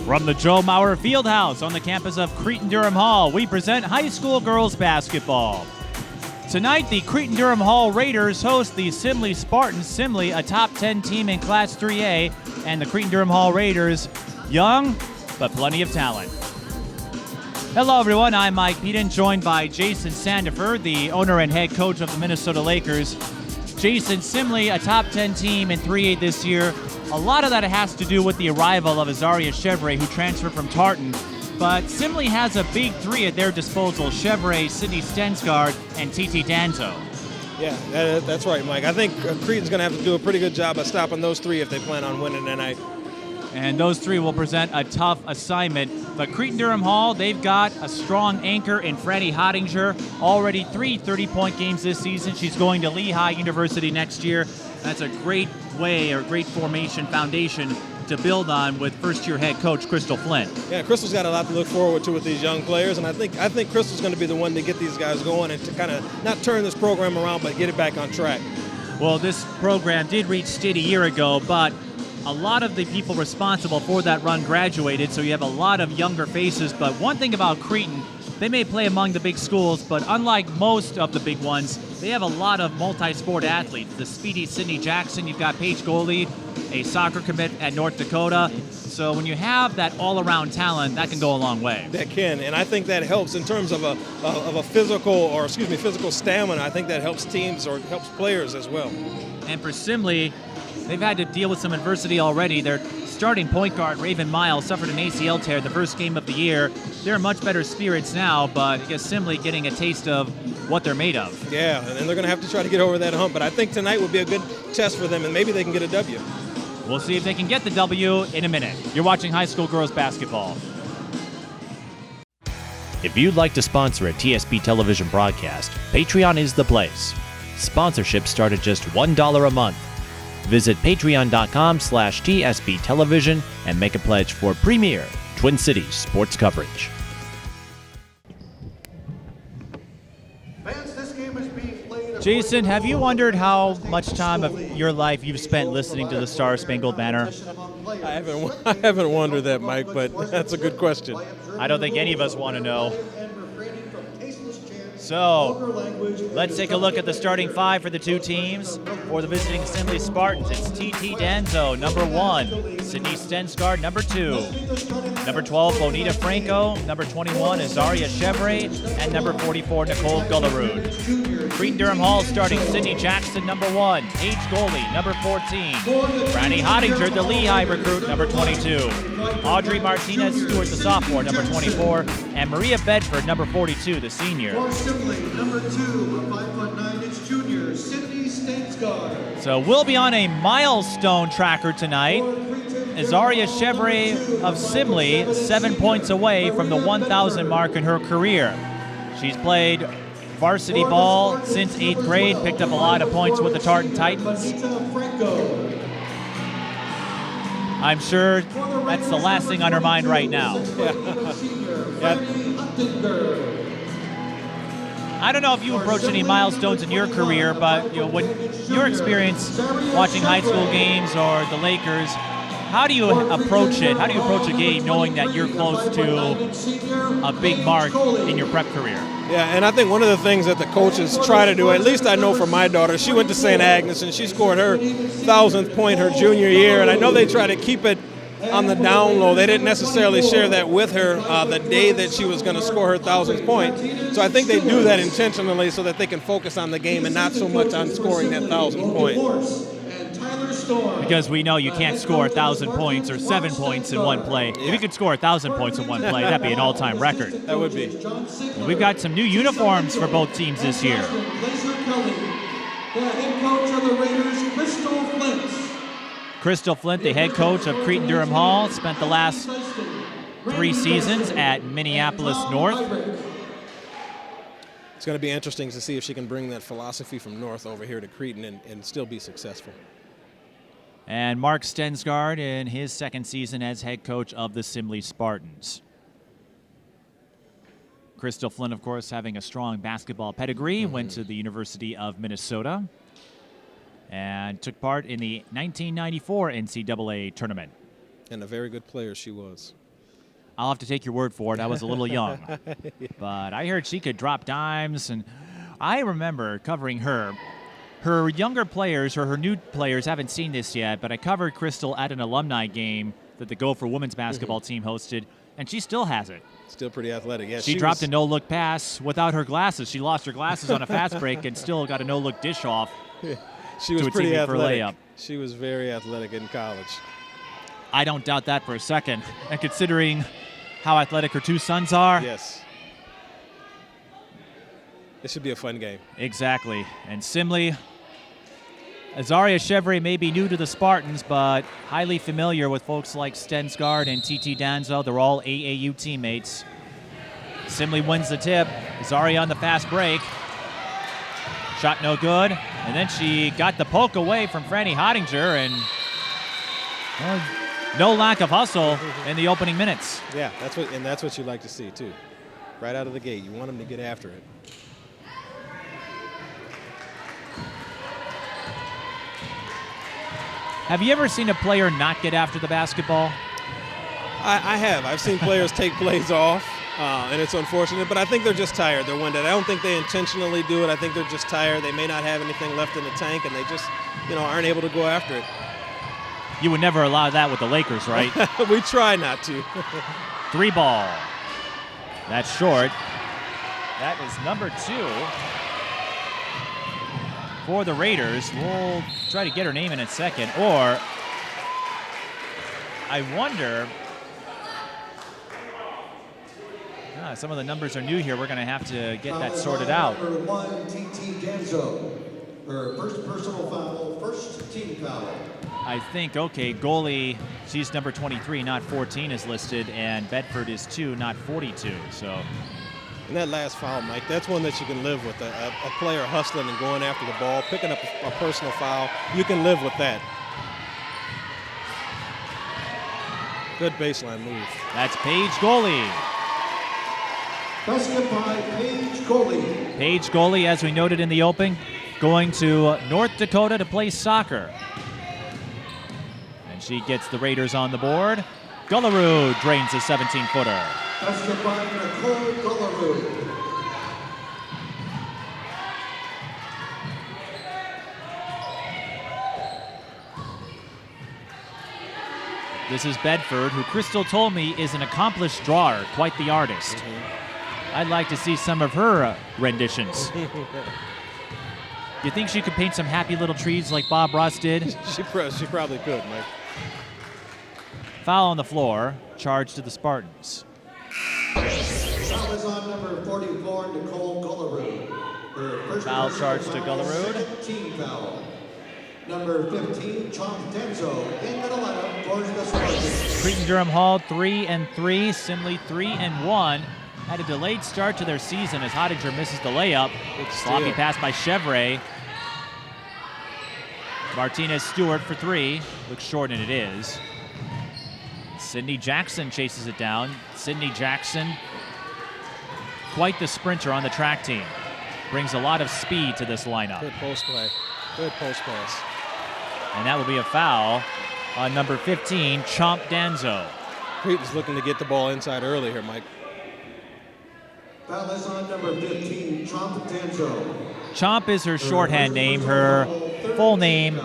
From the Joe Mauer Fieldhouse on the campus of Cretin-Derham Hall, we present high school girls basketball. Tonight, the Cretin-Derham Hall Raiders host the Simley Spartans. Simley, a top 10 team in Class 3A, and the Cretin-Derham Hall Raiders, young, but plenty of talent. Hello, everyone. I'm Mike Peden, joined by Jason Sandifer, the owner and head coach of the Minnesota Lakers. Jason, Simley, a top 10 team in 3A this year. A lot of that has to do with the arrival of Ysareia Chevre, who transferred from Tartan. But Simley has a big three at their disposal: Chevre, Sydney Stensgaard, and TT Danzo. Yeah, that's right, Mike. I think Cretin's going to have to do a pretty good job of stopping those three if they plan on winning tonight. And those three will present a tough assignment. But Cretin-Derham Hall, they've got a strong anchor in Franny Hottinger. Already 3 30-point games this season. She's going to Lehigh University next year. That's a great way or great formation foundation to build on with first-year head coach Crystal Flint. Yeah, Crystal's got a lot to look forward to with these young players, and I think Crystal's going to be the one to get these guys going and to kind of not turn this program around, but get it back on track. Well, this program did reach state a year ago, but a lot of the people responsible for that run graduated, so you have a lot of younger faces. But one thing about Cretin, they may play among the big schools, but unlike most of the big ones, they have a lot of multi-sport athletes. The speedy Sydney Jackson, you've got Paige Goldie, a soccer commit at North Dakota. So when you have that all-around talent, that can go a long way. That can, and I think that helps in terms of a physical stamina. I think that helps teams or helps players as well. And for Simley, they've had to deal with some adversity already. Their starting point guard, Raven Miles, suffered an ACL tear the first game of the year. They're in much better spirits now, but I guess Simley getting a taste of what they're made of. Yeah, and they're going to have to try to get over that hump, but I think tonight will be a good test for them, and maybe they can get a W. We'll see if they can get the W in a minute. You're watching high school girls basketball. If you'd like to sponsor a TSB television broadcast, Patreon is the place. Sponsorships start at just $1 a month. Visit patreon.com/TSB television and make a pledge for premier Twin Cities sports coverage. Jason, have you wondered how much time of your life you've spent listening to the Star Spangled Banner? I haven't wondered that, Mike, but that's a good question. I don't think any of us want to know. So, let's take a look at the starting five for the two teams. For the visiting Simley Spartans, it's TT Danzo, number 1. Sydney Stensgaard, number 2. Number 12, Bonita Franco. Number 21, Ysareia Chevre. And number 44, Nicole Gullerud. Cretin-Derham Hall starting Sydney Jackson, number 1. Paige Goldie, number 14. Franny Hottinger, the Lehigh recruit, number 22. Audrey Martinez Stewart, the sophomore, number 24. And Maria Bedford, number 42, the senior. Number 2, 5'9", junior, Sydney Stensgaard. So we'll be on a milestone tracker tonight. Ysareia Chevre of Simley, 7 points away from the 1,000 mark in her career. She's played varsity ball since 8th grade, picked up a lot of points with the Tartan Titans. I'm sure that's the last thing on her mind right now. I don't know if you approached any milestones in your career, but when your experience watching high school games or the Lakers, how do you approach it? How do you approach a game knowing that you're close to a big mark in your prep career? Yeah, and I think one of the things that the coaches try to do, at least I know for my daughter, she went to St. Agnes and she scored her 1,000th point her junior year, and I know they try to keep it on the down low. They didn't necessarily share that with her the day that she was going to score her 1,000th point. So I think they do that intentionally so that they can focus on the game and not so much on scoring that 1,000th point. Because we know you can't score 1,000 points or 7 points in one play. If you could score 1,000 points in one play, that'd be an all-time record. That would be. And we've got some new uniforms for both teams this year. The head coach of the Raiders, Crystal Flint. Crystal Flint, the head coach of Cretin-Derham Hall, spent the last 3 seasons at Minneapolis North. It's going to be interesting to see if she can bring that philosophy from North over here to Cretin and still be successful. And Mark Stensgaard in his second season as head coach of the Simley Spartans. Crystal Flint, of course, having a strong basketball pedigree, went to the University of Minnesota and took part in the 1994 NCAA tournament. And a very good player she was. I'll have to take your word for it. I was a little young. But I heard she could drop dimes, and I remember covering her. Her younger players or her new players haven't seen this yet, but I covered Crystal at an alumni game that the Gopher women's basketball team hosted, and she still has it. Still pretty athletic. Yeah, she dropped a no-look pass without her glasses. She lost her glasses on a fast break and still got a no-look dish off. She was pretty athletic. For a layup. She was very athletic in college. I don't doubt that for a second. And considering how athletic her two sons are. Yes. It should be a fun game. Exactly. And Simley, Ysareia Chevre may be new to the Spartans, but highly familiar with folks like Stensgaard and TT Danzo. They're all AAU teammates. Simley wins the tip. Ysareia on the fast break. Shot no good. And then she got the poke away from Franny Hottinger, and no lack of hustle in the opening minutes. Yeah, that's what you like to see too. Right out of the gate, you want them to get after it. Have you ever seen a player not get after the basketball? I have. I've seen players take plays off, and it's unfortunate, but I think they're just tired. They're winded. I don't think they intentionally do it. I think they're just tired. They may not have anything left in the tank, and they just, aren't able to go after it. You would never allow that with the Lakers, right? We try not to. 3 ball. That's short. That is number 2 for the Raiders. We'll try to get her name in a second. Or I wonder, some of the numbers are new here. We're going to have to get that sorted out. Number 1, TT Danzo. Her first personal foul, first team foul. I think, okay, goalie, she's number 23, not 14 is listed, and Bedford is 2, not 42. So. And that last foul, Mike, that's one that you can live with. A player hustling and going after the ball, picking up a personal foul, you can live with that. Good baseline move. That's Paige goalie. Basket by Paige goalie. Paige goalie, as we noted in the opening, going to North Dakota to play soccer. And she gets the Raiders on the board. Gullaroo drains a 17-footer. Basket by Nicole Gullaroo. This is Bedford, who Crystal told me is an accomplished drawer, quite the artist. I'd like to see some of her renditions. You think she could paint some happy little trees like Bob Ross did? She probably could, Mike. Foul on the floor, charge to the Spartans. Foul is on number 44, Nicole Gullaroo. Her first Foul charge to Gullaroo. Second team foul. Number 15, Chomp Denzo in the lineup for the Spartans. Cretin-Derham Hall 3-3, Simley 3-1. Had a delayed start to their season as Hottinger misses the layup. Sloppy pass by Chevre. Martinez Stewart for 3. Looks short, and it is. Sydney Jackson chases it down. Sydney Jackson, quite the sprinter on the track team. Brings a lot of speed to this lineup. Good post play. Good post pass. And that will be a foul on number 15, Chomp Danzo. Cretin's looking to get the ball inside early here, Mike. Foul is on number 15, Chomp Denzo. Chomp is her shorthand name. Her full name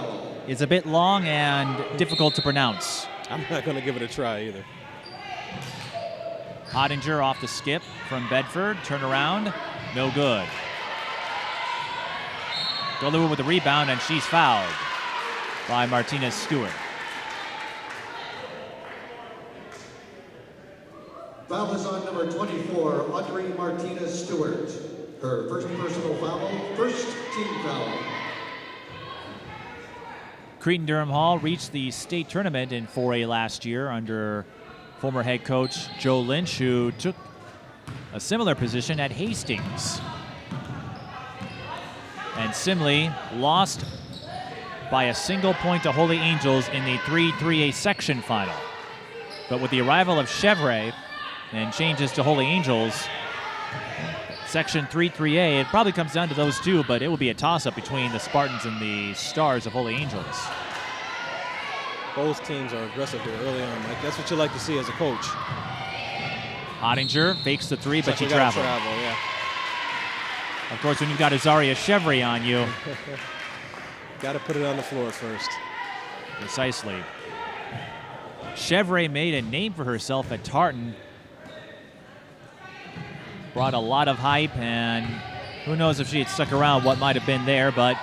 is a bit long and difficult to pronounce. I'm not going to give it a try either. Hottinger off the skip from Bedford. Turn around. No good. Gullaroo with the rebound, and she's fouled by Martinez Stewart. Foul is on number 24, Audrey Martinez Stewart. Her first personal foul, first team foul. Cretin-Derham Hall reached the state tournament in 4A last year under former head coach Joe Lynch, who took a similar position at Hastings. And Simley lost by a single point to Holy Angels in the 3-3A section final. But with the arrival of Chevre and changes to Holy Angels, section 3-3A, it probably comes down to those two, but it will be a toss-up between the Spartans and the Stars of Holy Angels. Both teams are aggressive here early on, Mike. That's what you like to see as a coach. Ottinger fakes the three, but she we gotta traveled. travel, yeah. Of course, when you've got Ysareia Chevre on you. Got to put it on the floor first. Precisely. Chevre made a name for herself at Tartan. Brought a lot of hype, and who knows if she had stuck around, what might have been there, but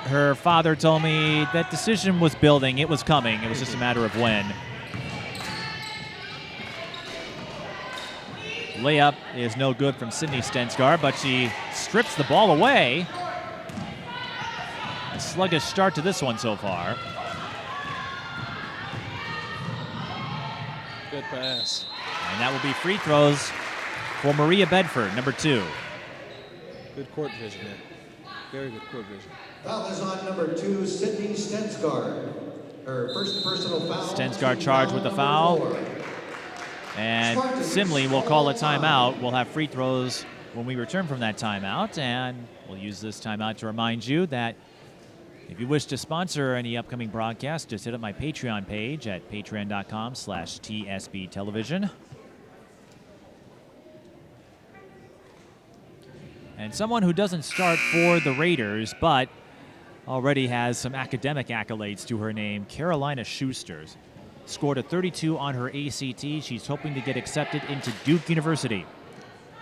her father told me that decision was building. It was coming. It was just a matter of when. Layup is no good from Sydney Stensgaard, but she strips the ball away. A sluggish start to this one so far. Good pass. And that will be free throws for Maria Bedford, number 2. Good court vision there. Very good court vision. Foul is on number 2, Sydney Stensgaard. Her first personal foul. Stensgaard charged with the foul. 4. And Simley will call a timeout. We'll have free throws when we return from that timeout. And we'll use this timeout to remind you that if you wish to sponsor any upcoming broadcast, just hit up my Patreon page at patreon.com/TSB Television. And someone who doesn't start for the Raiders, but already has some academic accolades to her name, Carolina Schuster. Scored a 32 on her ACT. She's hoping to get accepted into Duke University.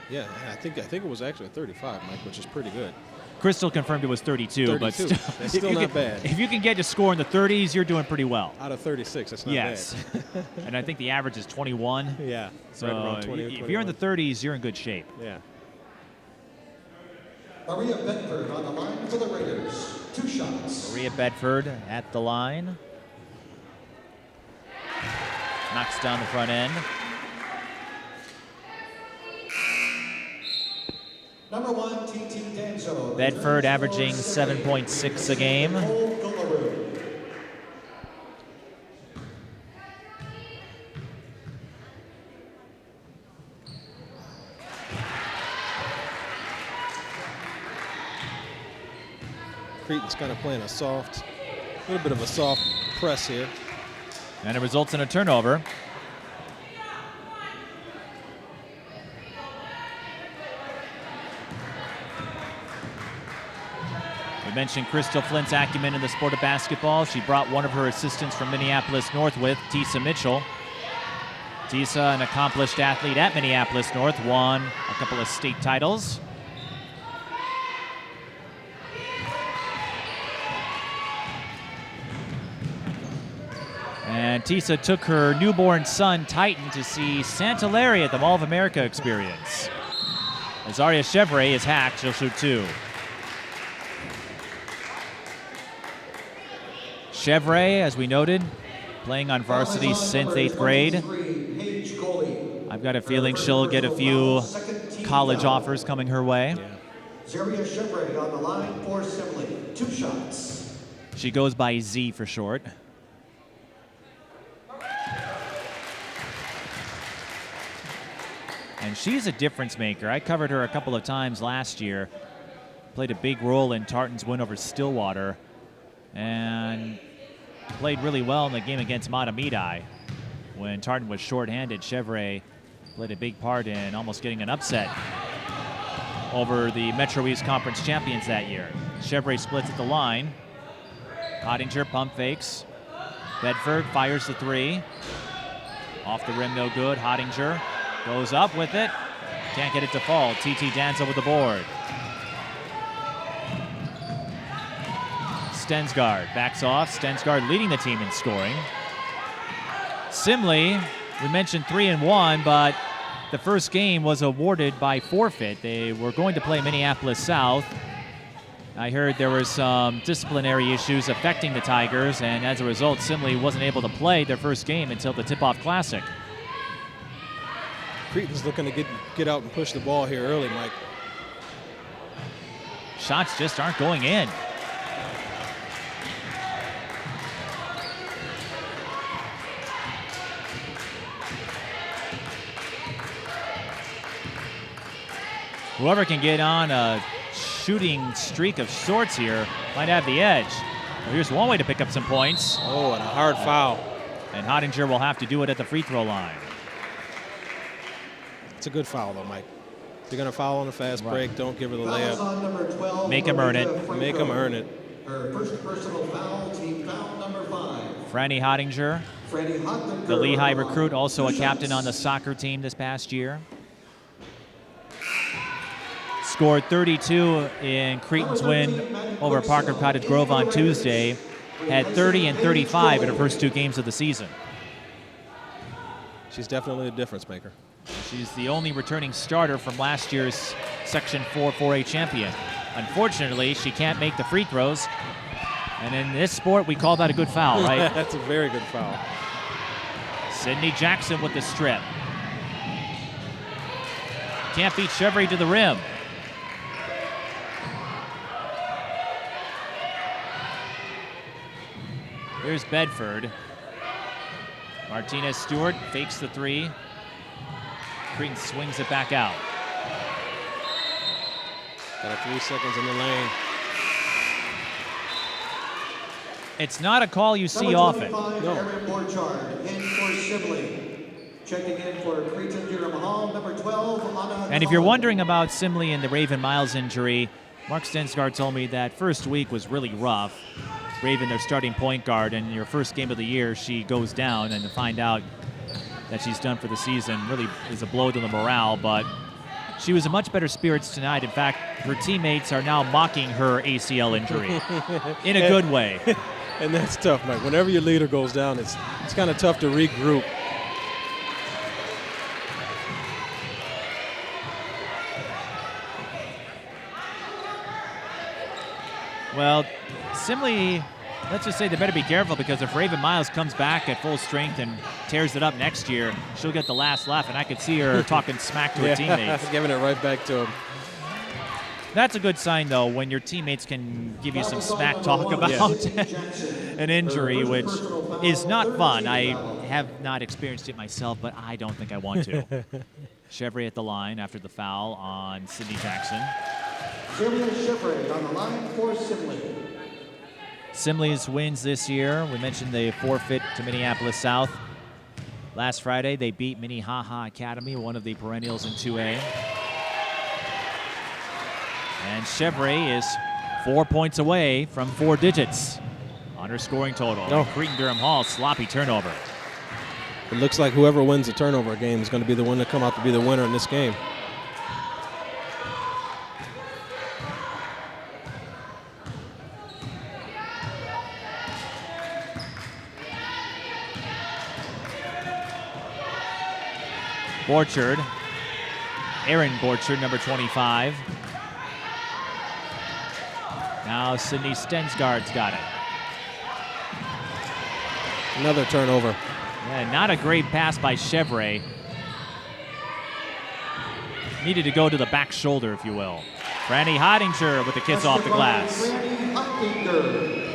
Yeah, I think it was actually a 35, Mike, which is pretty good. Crystal confirmed it was 32, but still, that's still not bad. If you can get to score in the 30s, you're doing pretty well. Out of 36, that's not yes. bad. And I think the average is 21. Yeah. So right around 20 or if you're in the 21. 30s, you're in good shape. Yeah. Maria Bedford on the line for the Raiders. 2 shots. Maria Bedford at the line. Knocks down the front end. Number 1, T.T. Danzo. Bedford averaging 7.6 a game. Cretin's kind of playing a little bit of a soft press here. And it results in a turnover. We mentioned Crystal Flint's acumen in the sport of basketball. She brought one of her assistants from Minneapolis North with, Tisa Mitchell. Tisa, an accomplished athlete at Minneapolis North, won a couple of state titles. And Tisa took her newborn son, Titan, to see Santa Larry at the Mall of America experience. Ysareia Chevre is hacked. She'll shoot 2. Chevre, as we noted, playing on varsity since 8th grade. I've got a feeling she'll get a few college offers coming her way. Ysareia Chevre on the line for Simley. 2 shots. She goes by Z for short. And she's a difference maker. I covered her a couple of times last year. Played a big role in Tartan's win over Stillwater. And played really well in the game against Matamidi. When Tartan was shorthanded, Chevre played a big part in almost getting an upset over the Metro East Conference champions that year. Chevre splits at the line. Ottinger pump fakes. Bedford fires the 3. Off the rim, no good. Ottinger goes up with it. Can't get it to fall. T.T. Danzo with the board. Stensgaard backs off. Stensgaard leading the team in scoring. Simley, we mentioned 3-1, but the first game was awarded by forfeit. They were going to play Minneapolis South. I heard there were some disciplinary issues affecting the Tigers, and as a result, Simley wasn't able to play their first game until the Tip-Off Classic. Cretin's looking to get out and push the ball here early, Mike. Shots just aren't going in. Whoever can get on a shooting streak of sorts here might have the edge. Well, here's one way to pick up some points. Oh, and a hard foul. And Ottinger will have to do it at the free throw line. It's a good foul, though, Mike. If you're going to foul on a fast break, don't give her the layup. On number 12, Make 'em earn it. Make them earn it. Her first personal foul, team foul number 5. Franny Hottinger, Franny Hottinger, the Lehigh recruit, also a two captain shots. on the soccer team this past year. Scored 32 in Cretin's win over Parker Cottage Grove on Tuesday. Had 30 and 35 in her first 2 games of the season. She's definitely a difference maker. She's the only returning starter from last year's Section 4 4A champion. Unfortunately, she can't make the free throws. And in this sport, we call that a good foul, right? That's a very good foul. Sydney Jackson with the strip. Can't beat Chevre to the rim. Here's Bedford. Martinez Stewart fakes the 3. Cretin swings it back out. Got 3 seconds in the lane. It's not a call you see often. No. Erin Borchard in for Simley. Checking in for Cretin-Derham Hall, number 12, Anna. And if you're wondering about Simley and the Raven Miles injury, Mark Stensgaard told me that first week was really rough. Raven, their starting point guard, and your first game of the year, she goes down, and to find out that she's done for the season really is a blow to the morale, but she was in much better spirits tonight. In fact, her teammates are now mocking her ACL injury in a good way. And that's tough, Mike. Whenever your leader goes down, it's kind of tough to regroup. Well, Simley, let's just say they better be careful, because if Raven Miles comes back at full strength and tears it up next year, she'll get the last laugh, and I could see her talking smack to her teammates. Giving it right back to him. That's a good sign, though, when your teammates can give you some smack talk about an injury, which is not fun. I have not experienced it myself, but I don't think I want to. Chevre at the line after the foul on Sydney Jackson. Ysareia Chevre on the line for Simley. Simley's wins this year. We mentioned the forfeit to Minneapolis South. Last Friday, they beat Minnehaha Academy, one of the perennials in 2A. And Chevre is 4 points away from 4 digits on her scoring total. No. Cretin-Derham Hall, sloppy turnover. It looks like whoever wins the turnover game is going to be the one to come out to be the winner in this game. Borchard, Erin Borchard, number 25. Now Sydney Stensgaard's got it. Another turnover. Yeah, not a great pass by Chevre. Needed to go to the back shoulder, if you will. Franny Hottinger with the kiss off the glass. Franny Hottinger.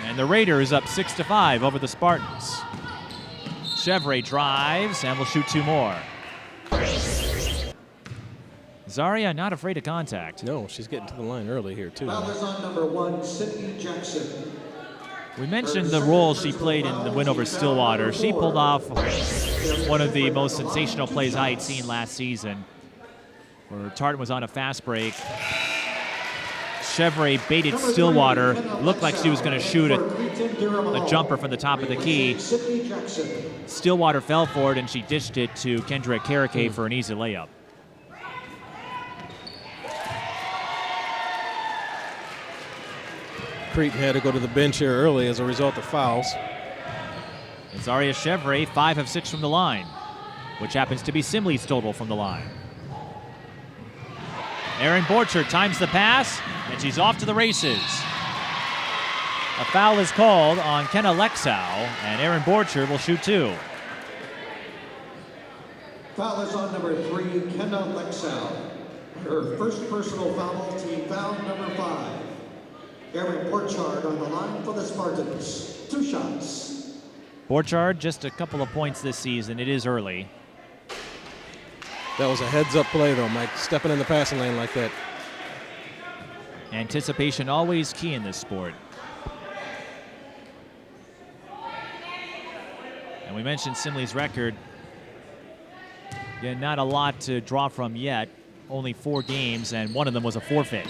And the Raiders up 6-5 over the Spartans. Chevre drives and will shoot 2 more. Ysareia not afraid of contact. No, she's getting to the line early here, too. Foul is on number 1, Sydney Jackson. We mentioned the role she played in the win over Stillwater. She pulled off one of the most sensational plays I had seen last season, where Tartan was on a fast break. Chevre baited Stillwater. Looked like she was going to shoot a jumper from the top of the key. Stillwater fell for it, and she dished it to Kendra Karake for an easy layup. Cretin had to go to the bench here early as a result of fouls. Ysareia Chevre, 5 of 6 from the line, which happens to be Simley's total from the line. Erin Borchard times the pass, and she's off to the races. A foul is called on Kenna Lexow, and Erin Borchard will shoot 2. Foul is on number 3, Kenna Lexow. Her first personal foul, team foul number 5. Erin Borchard on the line for the Spartans. 2 shots. Borchard, just a couple of points this season. It is early. That was a heads-up play, though, Mike. Stepping in the passing lane like that. Anticipation always key in this sport. And we mentioned Simley's record. Yeah, not a lot to draw from yet. Only 4 games, and one of them was a forfeit.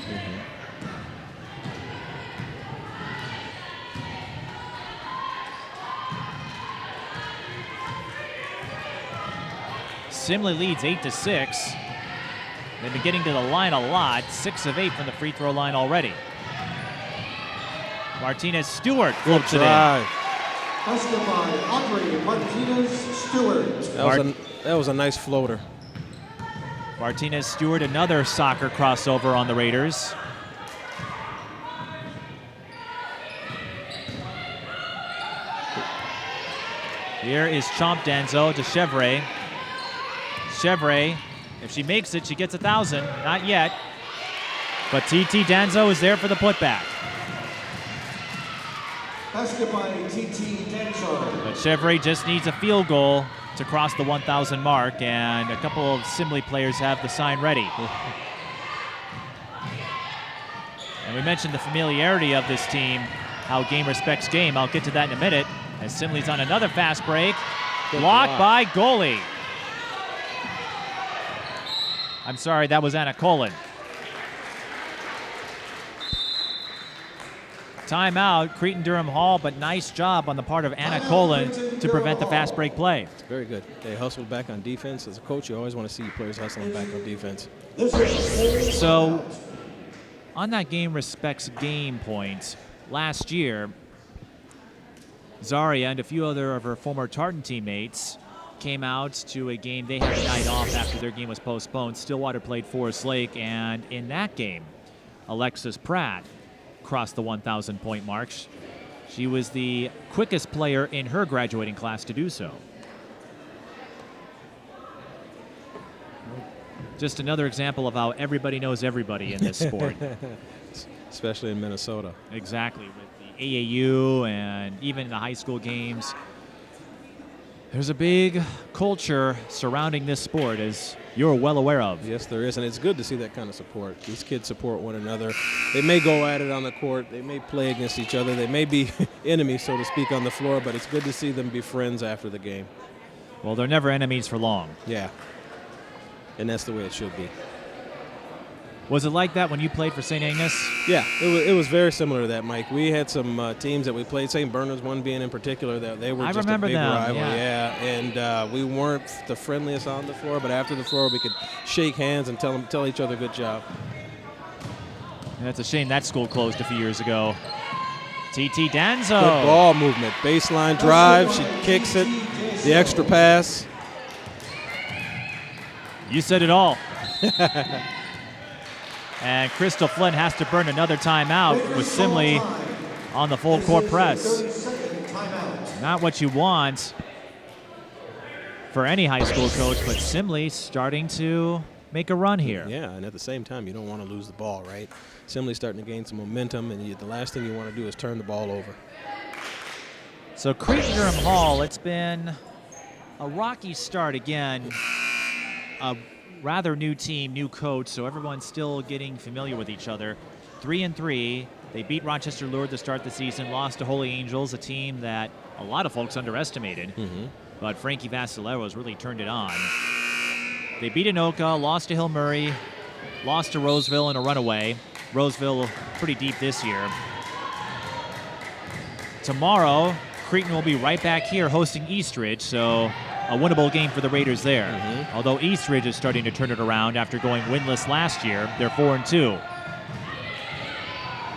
Simley leads 8-6. They've been getting to the line a lot. 6 of 8 from the free throw line already. Martinez-Stewart flips it in. Basket by Andre Martinez-Stewart. That was a nice floater. Martinez-Stewart, another soccer crossover on the Raiders. Here is Chomp Danzo to Chevre. Chevre, if she makes it, she gets 1,000. Not yet. But TT Danzo is there for the putback. Basket by TT Danzo. But Chevre just needs a field goal to cross the 1,000 mark, and a couple of Simley players have the sign ready. And we mentioned the familiarity of this team, how game respects game. I'll get to that in a minute, as Simley's on another fast break. Blocked by goalie. I'm sorry, that was Anna Colin. Timeout, Cretin-Derham Hall, but nice job on the part of Anna Colin to prevent the fast break play. Very good. They hustled back on defense. As a coach, you always want to see your players hustling back on defense. So, on that game respects game point, last year, Ysareia and a few other of her former Tartan teammates came out to a game. They had a night off after their game was postponed. Stillwater played Forest Lake, and in that game, Alexis Pratt crossed the 1,000 point mark. She was the quickest player in her graduating class to do so. Just another example of how everybody knows everybody in this sport. Especially in Minnesota. Exactly, with the AAU and even in the high school games. There's a big culture surrounding this sport, as you're well aware of. Yes, there is, and it's good to see that kind of support. These kids support one another. They may go at it on the court. They may play against each other. They may be enemies, so to speak, on the floor, but it's good to see them be friends after the game. Well, they're never enemies for long. Yeah, and that's the way it should be. Was it like that when you played for St. Agnes? Yeah, it was very similar to that, Mike. We had some teams that we played, St. Bernard's one being in particular, that they were just a big rival. Yeah, and we weren't the friendliest on the floor, but after the floor we could shake hands and tell each other good job. And it's a shame that school closed a few years ago. TT Danzo. Good ball movement, baseline drive, she kicks it, the extra pass. You said it all. And Crystal Flint has to burn another timeout with Simley on the full court press. Not what you want for any high school coach, but Simley starting to make a run here. Yeah, and at the same time, you don't want to lose the ball, right? Simley's starting to gain some momentum, and the last thing you want to do is turn the ball over. So Cretin-Derham Hall, it's been a rocky start again. A rather new team, new coach, so everyone's still getting familiar with each other. 3-3. They beat Rochester Lourdes to start the season, lost to Holy Angels, a team that a lot of folks underestimated. But Frankie Vassilero's really turned it on. They beat Anoka, lost to Hill Murray, lost to Roseville in a runaway. Roseville pretty deep this year. Tomorrow, Cretin will be right back here hosting Eastridge, so a winnable game for the Raiders there. Although Eastridge is starting to turn it around after going winless last year. They're 4-2.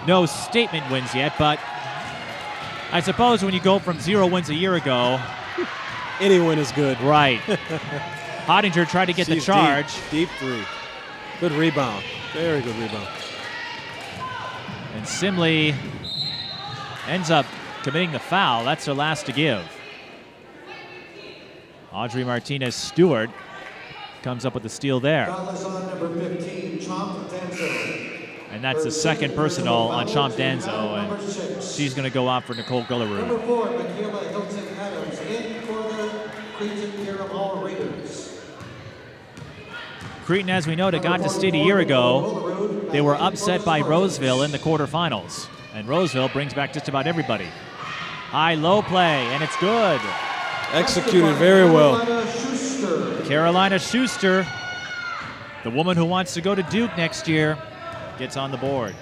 No statement wins yet, but I suppose when you go from 0 wins a year ago, any win is good. Right. Hottinger tried to get the charge. Deep three. Good rebound. Very good rebound. And Simley ends up committing the foul. That's their last to give. Audrey Martinez-Stewart comes up with the steal there. Number 15, Chomp Danzo. And that's the second personal on Chomp Danzo, and she's going to go out for Nicole Gullerud. Number 4, Michaela Hilton-Adams, in for the Cretin-Derham Hall Raiders. Cretin, as we know, got to state a year ago, they were upset by Roseville in the quarterfinals. And Roseville brings back just about everybody. High-low play, and it's good. Executed very well. Schuster. Carolina Schuster, the woman who wants to go to Duke next year, gets on the board.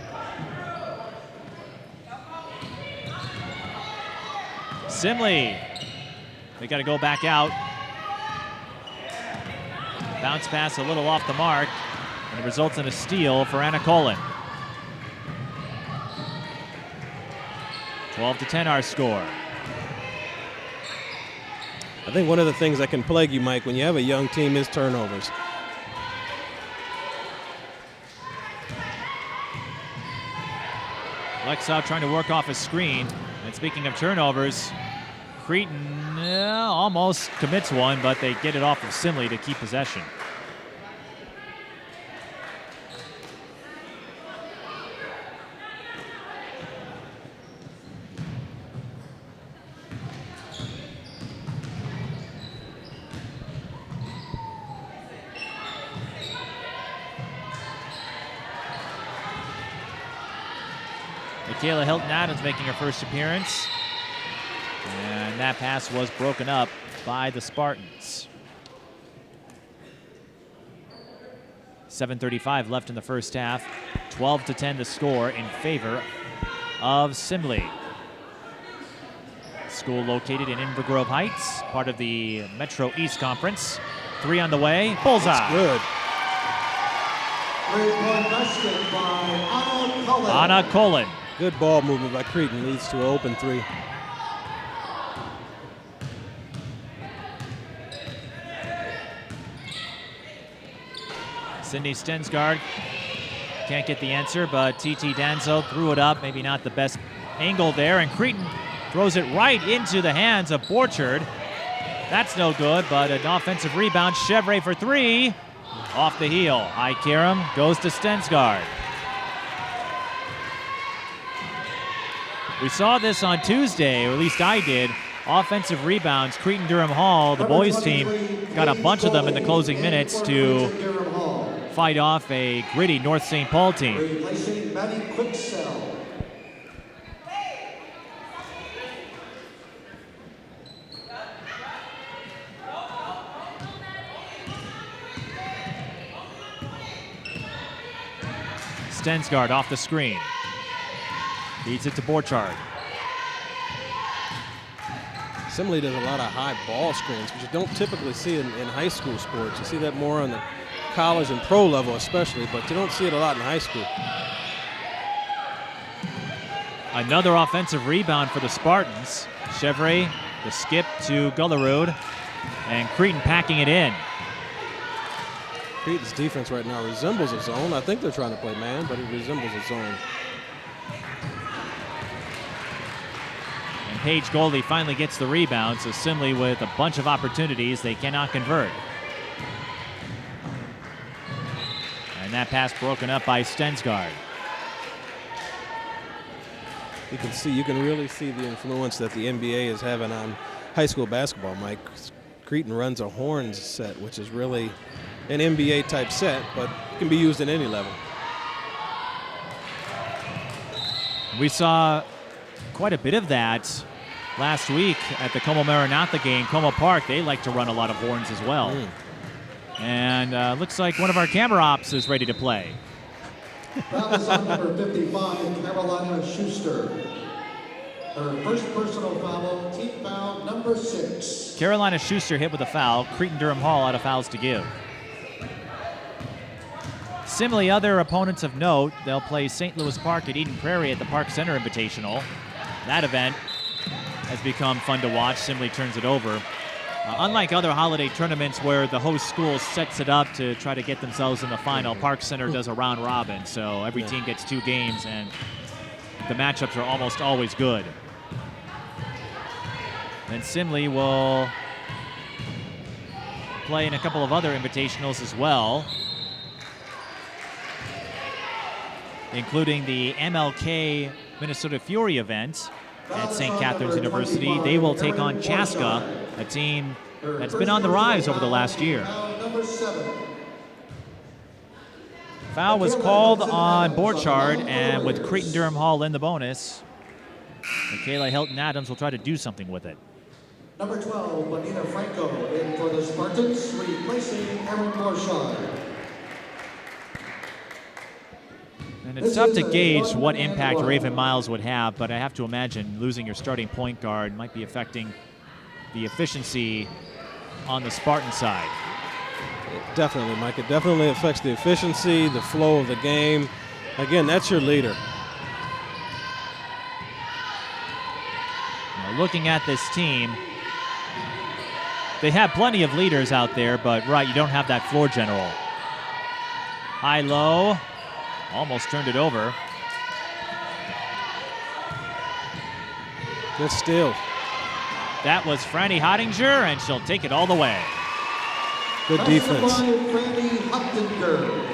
Simley, they got to go back out. Bounce pass a little off the mark, and it results in a steal for Anna Colin. 12-10 our score. I think one of the things that can plague you, Mike, when you have a young team is turnovers. Lexow trying to work off a screen. And speaking of turnovers, Cretin almost commits one, but they get it off of Simley to keep possession. Michaela Hilton-Adams making her first appearance. And that pass was broken up by the Spartans. 7:35 left in the first half. 12-10 the score in favor of Simley. School located in Inver Grove Heights, part of the Metro East Conference. 3 on the way. Bullseye. That's good. Three-point basket by Anna Cullen. Anna Colin. Good ball movement by Cretin, leads to an open 3. Cindy Stensgaard can't get the answer, but TT Danzo threw it up. Maybe not the best angle there, and Cretin throws it right into the hands of Borchard. That's no good, but an offensive rebound. Chevre for 3. Off the heel. Ikaram goes to Stensgaard. We saw this on Tuesday, or at least I did. Offensive rebounds. Cretin-Derham Hall, the boys team, got a bunch of them in the closing minutes to fight off a gritty North St. Paul team. Replacing Maddie Quicksell. Stensgaard off the screen. Feeds it to Borchard. Simley does a lot of high ball screens, which you don't typically see in high school sports. You see that more on the college and pro level especially, but you don't see it a lot in high school. Another offensive rebound for the Spartans. Chevre, the skip to Gullerud, and Cretin packing it in. Cretin's defense right now resembles a zone. I think they're trying to play man, but it resembles a zone. And Paige Goldie finally gets the rebound, so Simley with a bunch of opportunities, they cannot convert. And that pass broken up by Stensgaard. You can really see the influence that the NBA is having on high school basketball, Mike. Cretin runs a horns set, which is really an NBA type set, but can be used at any level. We saw quite a bit of that last week at the Como Maranatha game. Como Park, they like to run a lot of horns as well. And looks like one of our camera ops is ready to play. That was on number 55, Carolina Schuster. Her first personal foul, team foul number 6. Carolina Schuster hit with a foul. Cretin-Derham Hall out of fouls to give. Simley, other opponents of note, they'll play St. Louis Park at Eden Prairie at the Park Center Invitational. That event has become fun to watch. Simley turns it over. Unlike other holiday tournaments where the host school sets it up to try to get themselves in the final, Park Center does a round robin, so every team gets 2 games, and the matchups are almost always good. Then Simley will play in a couple of other invitationals as well, including the MLK Minnesota Fury event at St. Catherine's University. They will take on Chaska, a team that's been on the rise over the last year. Foul was called on Borchard, and with Cretin-Derham Hall in the bonus, Michaela Hilton-Adams will try to do something with it. Number 12, Bonita Franco in for the Spartans, replacing Aaron Borchardt. And it's tough to gauge what impact Raven Miles would have, but I have to imagine losing your starting point guard might be affecting the efficiency on the Spartan side. Definitely, Mike. It definitely affects the efficiency, the flow of the game. Again, that's your leader. Now, looking at this team, they have plenty of leaders out there, but right, you don't have that floor general. High-low, almost turned it over. Good steal. That was Franny Hottinger, and she'll take it all the way. Good defense. Franny Hottinger.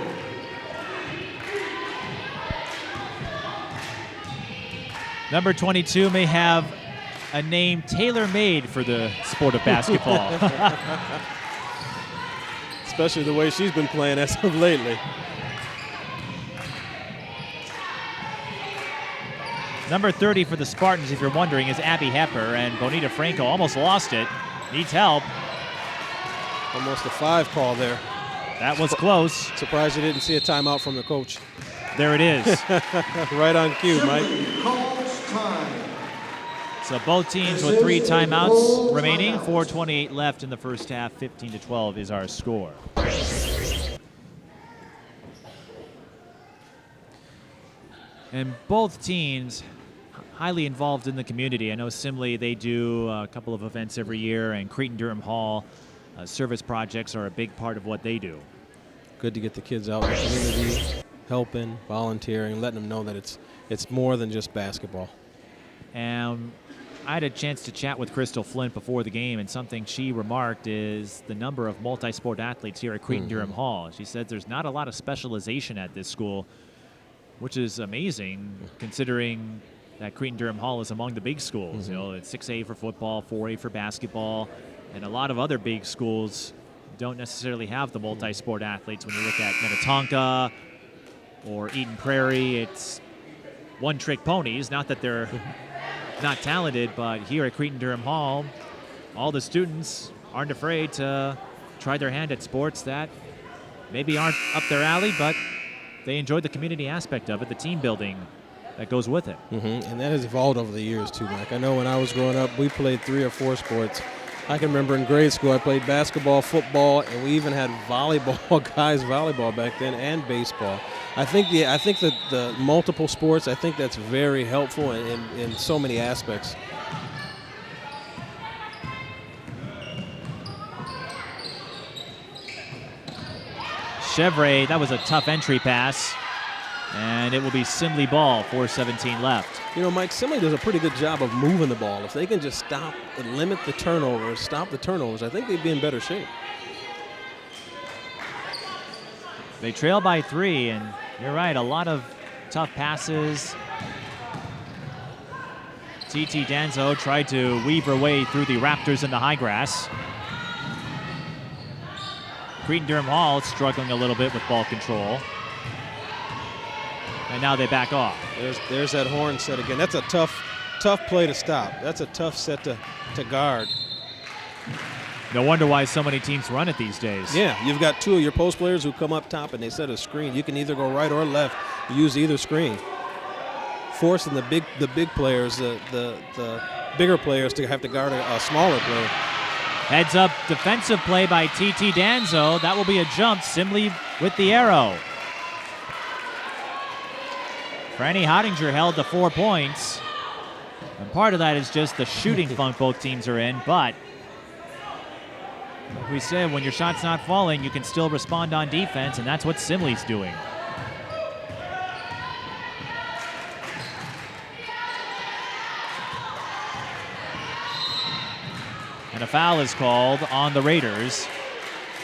Number 22 may have a name tailor-made for the sport of basketball. Especially the way she's been playing as of lately. Number 30 for the Spartans, if you're wondering, is Abby Hepper, and Bonita Franco almost lost it. Needs help. Almost a 5 call there. That was close. Surprised you didn't see a timeout from the coach. There it is. Right on cue, Mike. Calls time. So both teams with 3 timeouts remaining. 4:28 left in the first half. 15-12 is our score. And both teams highly involved in the community. I know Simley, they do a couple of events every year, and Cretin-Derham Hall service projects are a big part of what they do. Good to get the kids out in the community, helping, volunteering, letting them know that it's more than just basketball. And I had a chance to chat with Crystal Flint before the game, and something she remarked is the number of multi-sport athletes here at Cretin-Derham Hall. She said there's not a lot of specialization at this school, which is amazing considering that Cretin-Derham Hall is among the big schools. You know, it's 6A for football, 4A for basketball, and a lot of other big schools don't necessarily have the multi-sport athletes. When you look at Minnetonka or Eden Prairie, it's one-trick ponies. Not that they're not talented, but here at Cretin-Derham Hall, all the students aren't afraid to try their hand at sports that maybe aren't up their alley, but they enjoy the community aspect of it, the team building that goes with it. And that has evolved over the years too, Mike. I know when I was growing up, we played 3 or 4 sports. I can remember in grade school I played basketball, football, and we even had volleyball, guys volleyball back then, and baseball. I think that the multiple sports, I think that's very helpful in so many aspects. Chevre, that was a tough entry pass, and it will be Simley ball, 4:17 left. You know, Mike, Simley does a pretty good job of moving the ball. If they can just stop and limit the turnovers, stop the turnovers, I think they'd be in better shape. They trail by 3, and you're right, a lot of tough passes. TT Danzo tried to weave her way through the Raptors in the high grass. Cretin-Derham Hall struggling a little bit with ball control. And now they back off. There's that horn set again. That's a tough play to stop. That's a tough set to guard. No wonder why so many teams run it these days. Yeah, you've got 2 of your post players who come up top and they set a screen. You can either go right or left. Use either screen. Forcing the big players, the bigger players to have to guard a smaller player. Heads up defensive play by TT Danzo. That will be a jump. Simley with the arrow. Franny Hottinger held the 4 points. And part of that is just the shooting funk both teams are in, but like we said, when your shot's not falling, you can still respond on defense, and that's what Simley's doing. And a foul is called on the Raiders.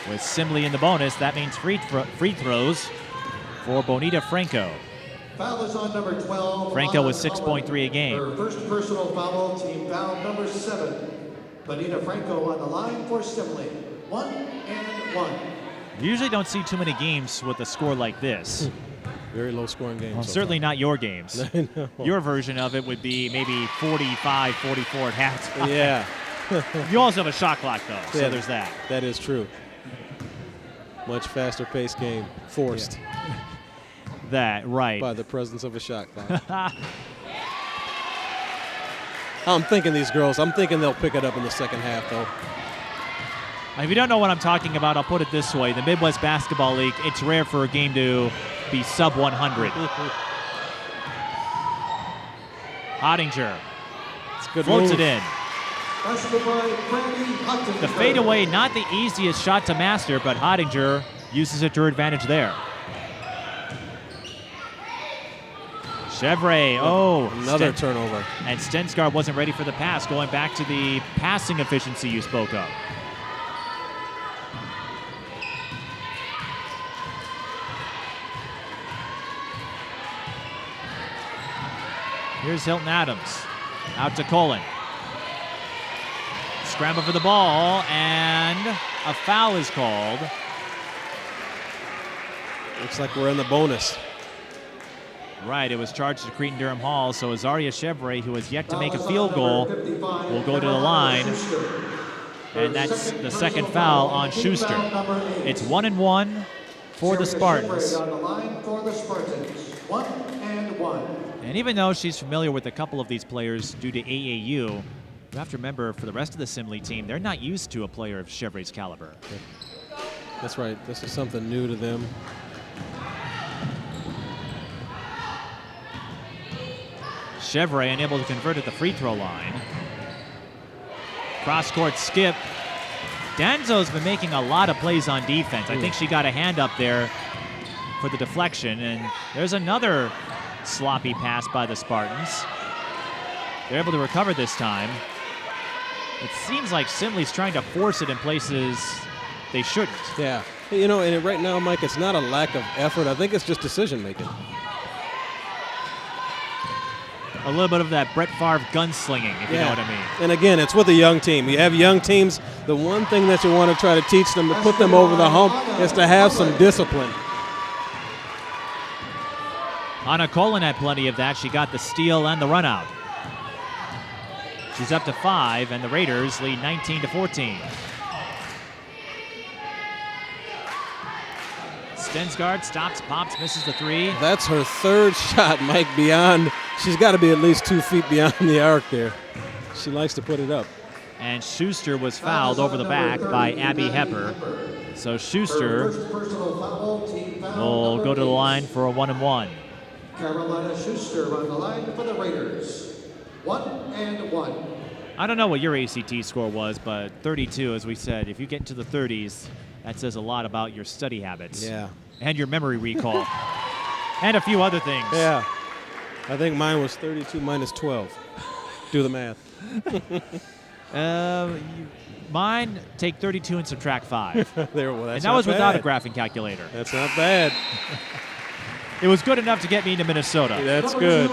With Simley in the bonus, that means free throws for Bonita Franco. Foul is on number 12. Franco with 6.3 a game. Her first personal foul, team foul number 7. Bonita Franco on the line for Simley. 1-1. You usually don't see too many games with a score like this. Very low scoring game. Well, certainly not your games. No. Your version of it would be maybe 45, 44 at halftime. Yeah. You also have a shot clock, though, so there's that. That is true. Much faster paced game, forced That, right. by the presence of a shot clock. I'm thinking they'll pick it up in the second half, though. If you don't know what I'm talking about, I'll put it this way. The Midwest Basketball League, it's rare for a game to be sub 100. Ottinger floats it in. The fadeaway, not the easiest shot to master, but Ottinger uses it to her advantage there. Chevre, another turnover. And Stensgaard wasn't ready for the pass, going back to the passing efficiency you spoke of. Here's Hilton Adams, out to Colin. Scramble for the ball, and a foul is called. Looks like we're in the bonus. Right, it was charged to Cretin-Derham Hall, so Ysareia Chevre, who has yet to make a field goal, will go to the line. And that's the second foul on Schuster. It's 1-1 for the Spartans. And even though she's familiar with a couple of these players due to AAU, you have to remember, for the rest of the Simley team, they're not used to a player of Chevre's caliber. That's right. This is something new to them. Chevre unable to convert at the free throw line. Cross-court skip. Danzo's been making a lot of plays on defense. I think she got a hand up there for the deflection, and there's another sloppy pass by the Spartans. They're able to recover this time. It seems like Simley's trying to force it in places they shouldn't. Yeah. You know, and right now, Mike, it's not a lack of effort. I think it's just decision-making. A little bit of that Brett Favre gunslinging, if you know what I mean. And again, it's with a young team. You have young teams, the one thing that you want to try to teach them to put them over the hump is to have some discipline. Anna Colin had plenty of that. She got the steal and the run out. She's up to 5, and the Raiders lead 19-14. Stensgaard stops, pops, misses the 3. That's her third shot, Mike, beyond. She's got to be at least 2 feet beyond the arc there. She likes to put it up. And Schuster was fouled over the back by Abby Hepper. So Schuster will go to the line for a 1-1. Carolina Schuster on the line for the Raiders. 1-1. I don't know what your ACT score was, but 32, as we said, if you get into the 30s, that says a lot about your study habits. Yeah. And your memory recall. And a few other things. Yeah. I think mine was 32 minus 12. Do the math. Mine, take 32 and subtract 5. There, well, that's and that not was without a bad. graphing calculator. That's not bad. It was good enough to get me to Minnesota. That's good.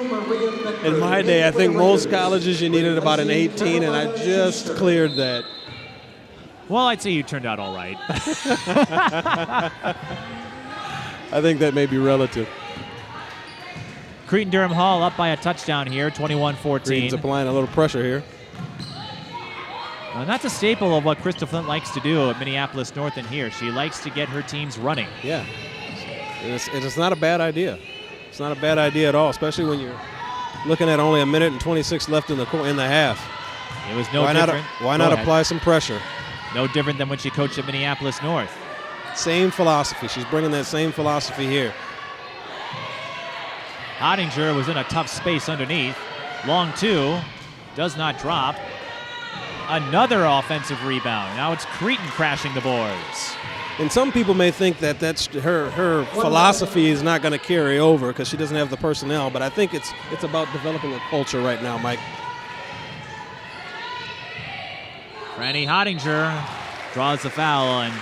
In my day, I think most colleges you needed about an 18, and I just cleared that. Well, I'd say you turned out all right. I think that may be relative. Cretin-Derham Hall up by a touchdown here, 21-14. Cretin's applying a little pressure here. And that's a staple of what Crystal Flint likes to do at Minneapolis North and here. She likes to get her teams running. Yeah. It's not a bad idea. It's not a bad idea at all, especially when you're looking at only 1:26 left in the half. It was no different. Why not apply some pressure? No different than when she coached at Minneapolis North. Same philosophy. She's bringing that same philosophy here. Ottinger was in a tough space underneath. Long 2, does not drop. Another offensive rebound. Now it's Cretin crashing the boards. And some people may think that that's her philosophy is not going to carry over because she doesn't have the personnel, but I think it's about developing a culture right now, Mike. Franny Ottinger draws the foul, and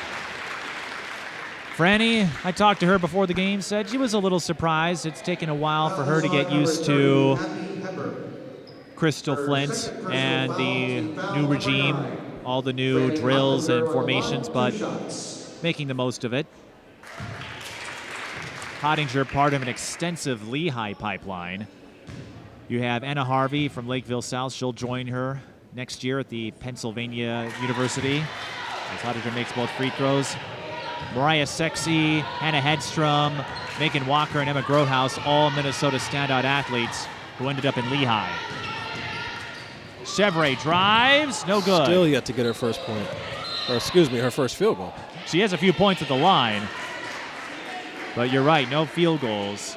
Franny, I talked to her before the game, said she was a little surprised. It's taken a while for her to get used to Crystal Flint and the new regime, all the new drills and formations, but making the most of it. Ottinger, part of an extensive Lehigh pipeline. You have Anna Harvey from Lakeville South. She'll join her next year at the Pennsylvania University. As Hottinger makes both free throws. Mariah Sexy, Hannah Hedstrom, Megan Walker, and Emma Grohaus, all Minnesota standout athletes who ended up in Lehigh. Chevre drives, no good. Still yet to get her first point. Or excuse me, her first field goal. She has a few points at the line. But you're right, no field goals.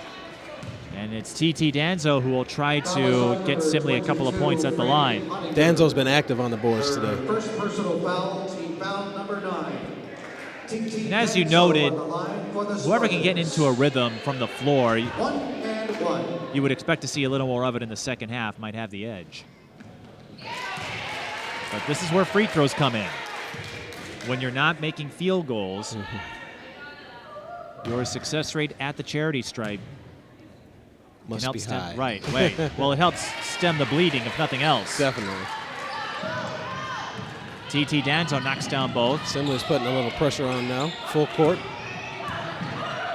And it's TT Danzo who will try to get Simley a couple of points at the line. Danzo's been active on the boards today. First personal foul, team foul number 9. And as you noted, whoever can get into a rhythm from the floor, you would expect to see a little more of it in the second half, might have the edge. But this is where free throws come in. When you're not making field goals, your success rate at the charity stripe must be high. Right, wait. Well, it helps stem the bleeding, if nothing else. Definitely. TT Danzo knocks down both. Simley's putting a little pressure on now. Full court.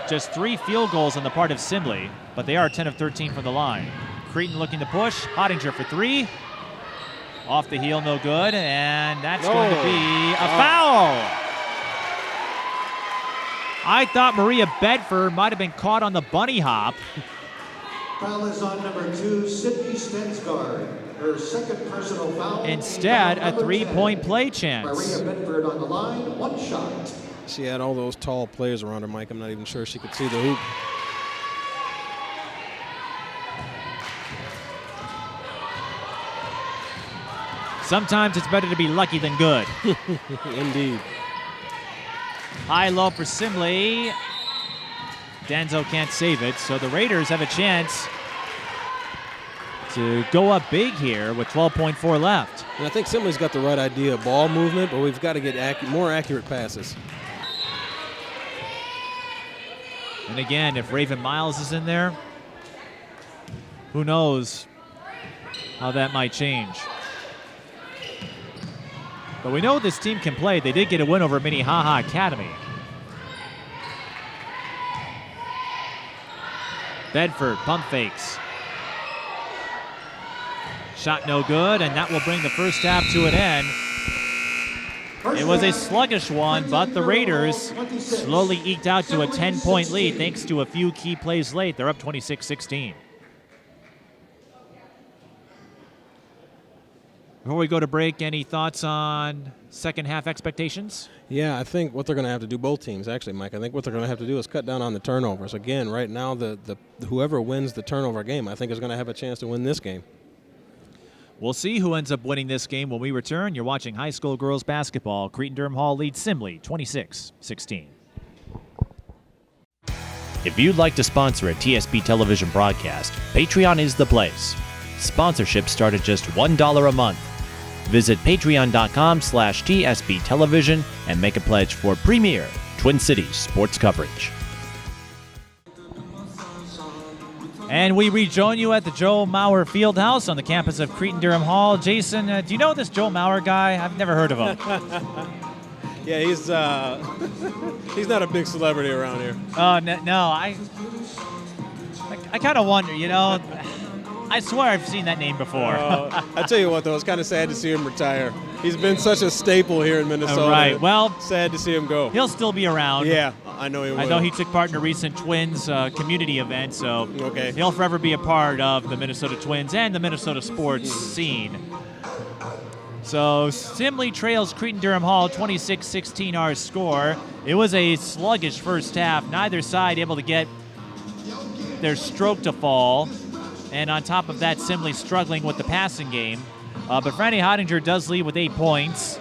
Just 3 field goals on the part of Simley, but they are 10 of 13 from the line. Cretin looking to push. Hottinger for 3. Off the heel, no good, and that's going to be a foul. I thought Maria Bedford might have been caught on the bunny hop. Foul is on number 2, Sydney Stensgaard. Her second personal foul. Instead, a 3-point play chance. Maria Bedford on the line, 1 shot. She had all those tall players around her, Mike. I'm not even sure she could see the hoop. Sometimes it's better to be lucky than good. Indeed. High-low for Simley. Danzo can't save it, so the Raiders have a chance to go up big here with 12.4 left. And I think Simley's got the right idea of ball movement, but we've got to get more accurate passes. And again, if Raven Miles is in there, who knows how that might change. But we know this team can play. They did get a win over Minnehaha Academy. Bedford pump fakes. Shot no good, and that will bring the first half to an end. It was a sluggish one, but the Raiders slowly eked out to a 10-point lead thanks to a few key plays late. They're up 26-16. Before we go to break, any thoughts on second half expectations? Yeah, I think what they're going to have to do, both teams actually, Mike, I think what they're going to have to do is cut down on the turnovers. Again, right now, the whoever wins the turnover game, I think is going to have a chance to win this game. We'll see who ends up winning this game when we return. You're watching high school girls basketball. Cretin-Derham Hall leads Simley 26-16. If you'd like to sponsor a TSP television broadcast, Patreon is the place. Sponsorships start at just $1 a month. Visit patreon.com/TSP television and make a pledge for premier Twin Cities sports coverage. And we rejoin you at the Joe Mauer Fieldhouse on the campus of Cretin-Derham Hall. Jason, do you know this Joe Mauer guy? I've never heard of him. Yeah, he's not a big celebrity around here. Oh, no, I kind of wonder, you know. I swear I've seen that name before. I tell you what, though, it's kind of sad to see him retire. He's been such a staple here in Minnesota. Right. Well, sad to see him go. He'll still be around. Yeah, I know he will. I know he took part in a recent Twins community event, so okay. He'll forever be a part of the Minnesota Twins and the Minnesota sports scene. So Simley trails Cretin-Derham Hall 26-16 our score. It was a sluggish first half. Neither side able to get their stroke to fall. And on top of that, Simley struggling with the passing game. But Franny Hottinger does lead with 8 points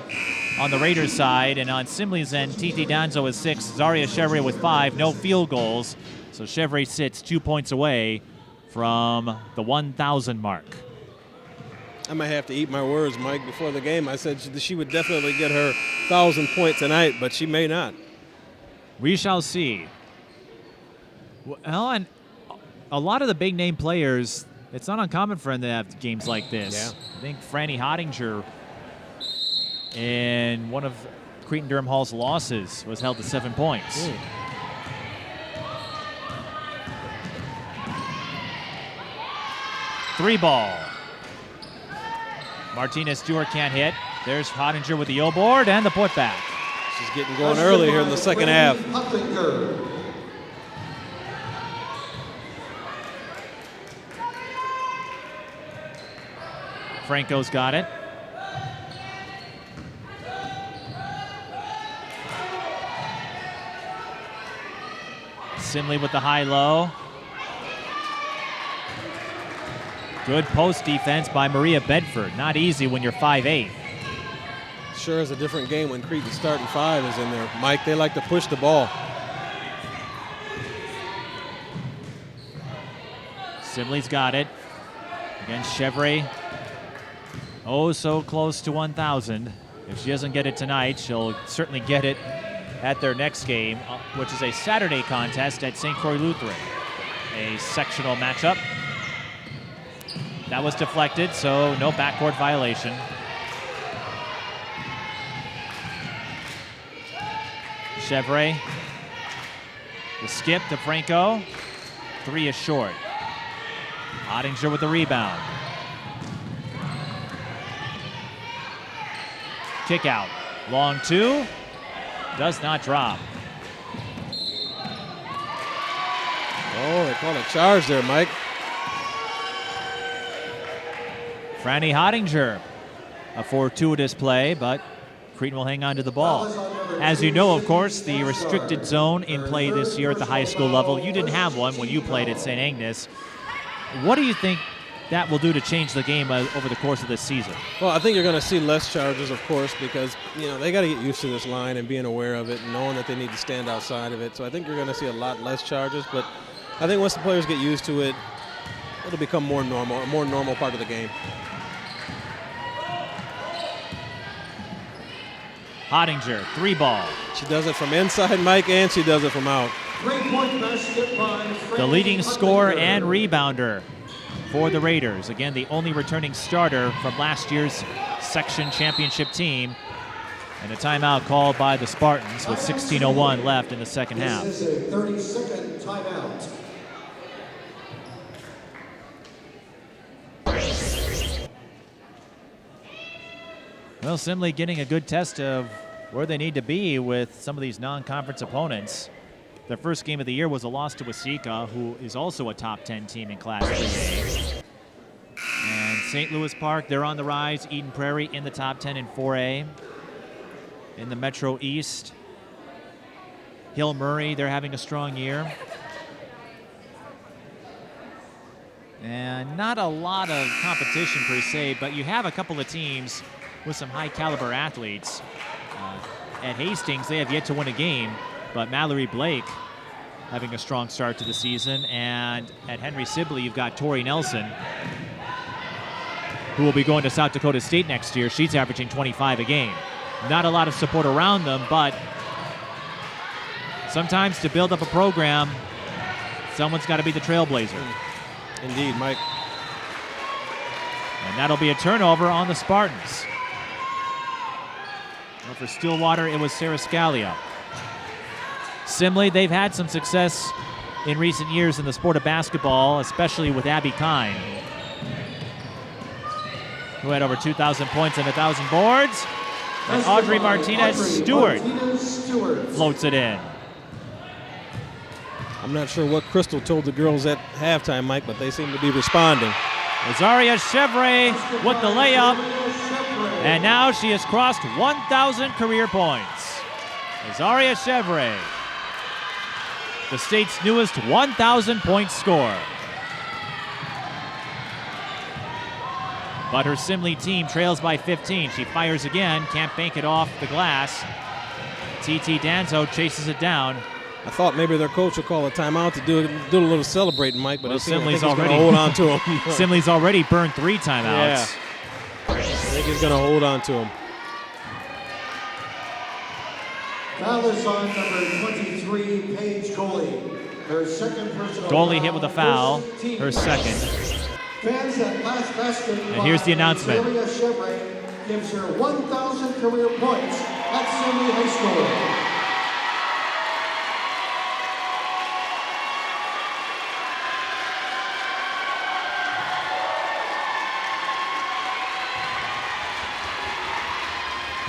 on the Raiders side. And on Simley's end, TT Danzo with 6, Ysareia Chevre with 5, no field goals. So Chevre sits 2 points away from the 1,000 mark. I might have to eat my words, Mike, before the game. I said she would definitely get her 1,000 point tonight, but she may not. We shall see. Well, and a lot of the big-name players, it's not uncommon for them to have games like this. Yeah. I think Franny Hottinger, in one of Cretin-Derham Hall's losses, was held to 7 points. 3 ball. Martinez Stewart can't hit. There's Hottinger with the O-board and the putback. She's getting going early here in the second half. Franco's got it. Simley with the high-low. Good post defense by Maria Bedford. Not easy when you're 5'8". Sure is a different game when Cretin starting 5 is in there. Mike, they like to push the ball. Simley's got it. Against Chevre. Oh, so close to 1,000. If she doesn't get it tonight, she'll certainly get it at their next game, which is a Saturday contest at St. Croix Lutheran. A sectional matchup. That was deflected, so no backcourt violation. Chevre. The skip to Franco. 3 is short. Ottinger with the rebound. Kick out. Long 2. Does not drop. Oh, they called a charge there, Mike. Franny Hottinger, a fortuitous play, but Cretin will hang on to the ball. As you know, of course, the restricted zone in play this year at the high school level. You didn't have one when you played at St. Agnes. What do you think that will do to change the game over the course of this season? Well, I think you're going to see less charges, of course, because they got to get used to this line and being aware of it and knowing that they need to stand outside of it. So I think you're going to see a lot less charges, but I think once the players get used to it, it'll become more normal, a more normal part of the game. Hottinger, 3-ball. She does it from inside, Mike, and she does it from out. The leading scorer and rebounder for the Raiders. Again, the only returning starter from last year's section championship team. And a timeout called by the Spartans with 16:01 left in the second half. This is a 30-second timeout. Well, Simley getting a good test of where they need to be with some of these non-conference opponents. Their first game of the year was a loss to Waseca, who is also a top 10 team in Class 3A. And St. Louis Park, they're on the rise. Eden Prairie in the top 10 in 4A. In the Metro East, Hill Murray, they're having a strong year. And not a lot of competition per se, but you have a couple of teams with some high caliber athletes. At Hastings, they have yet to win a game, but Mallory Blake having a strong start to the season. And at Henry Sibley, you've got Tori Nelson, who will be going to South Dakota State next year. She's averaging 25 a game. Not a lot of support around them, but sometimes to build up a program, someone's got to be the trailblazer. Indeed, Mike. And that'll be a turnover on the Spartans. Well, for Stillwater, it was Sarah Scalia. Simley, they've had some success in recent years in the sport of basketball, especially with Abby Kine, who had over 2,000 points and 1,000 boards. And Audrey Martinez Stewart floats it in. I'm not sure what Crystal told the girls at halftime, Mike, but they seem to be responding. Ysareia Chevre with the layup. And now she has crossed 1,000 career points. Ysareia Chevre, the state's newest 1,000-point scorer. But her Simley team trails by 15. She fires again, can't bank it off the glass. TT Danzo chases it down. I thought maybe their coach would call a timeout to do a little celebrating, Mike, but well, I think he's already going to hold on to him. Simley's already burned 3 timeouts. Yeah. I think he's going to hold on to him. Foul is on number 23, Paige Coley. Her second personal Goalie foul, hit with a foul, first team her second. Fans at last basket. And here's the announcement. Ysareia Chevre gives her 1,000 career points at Simley High School.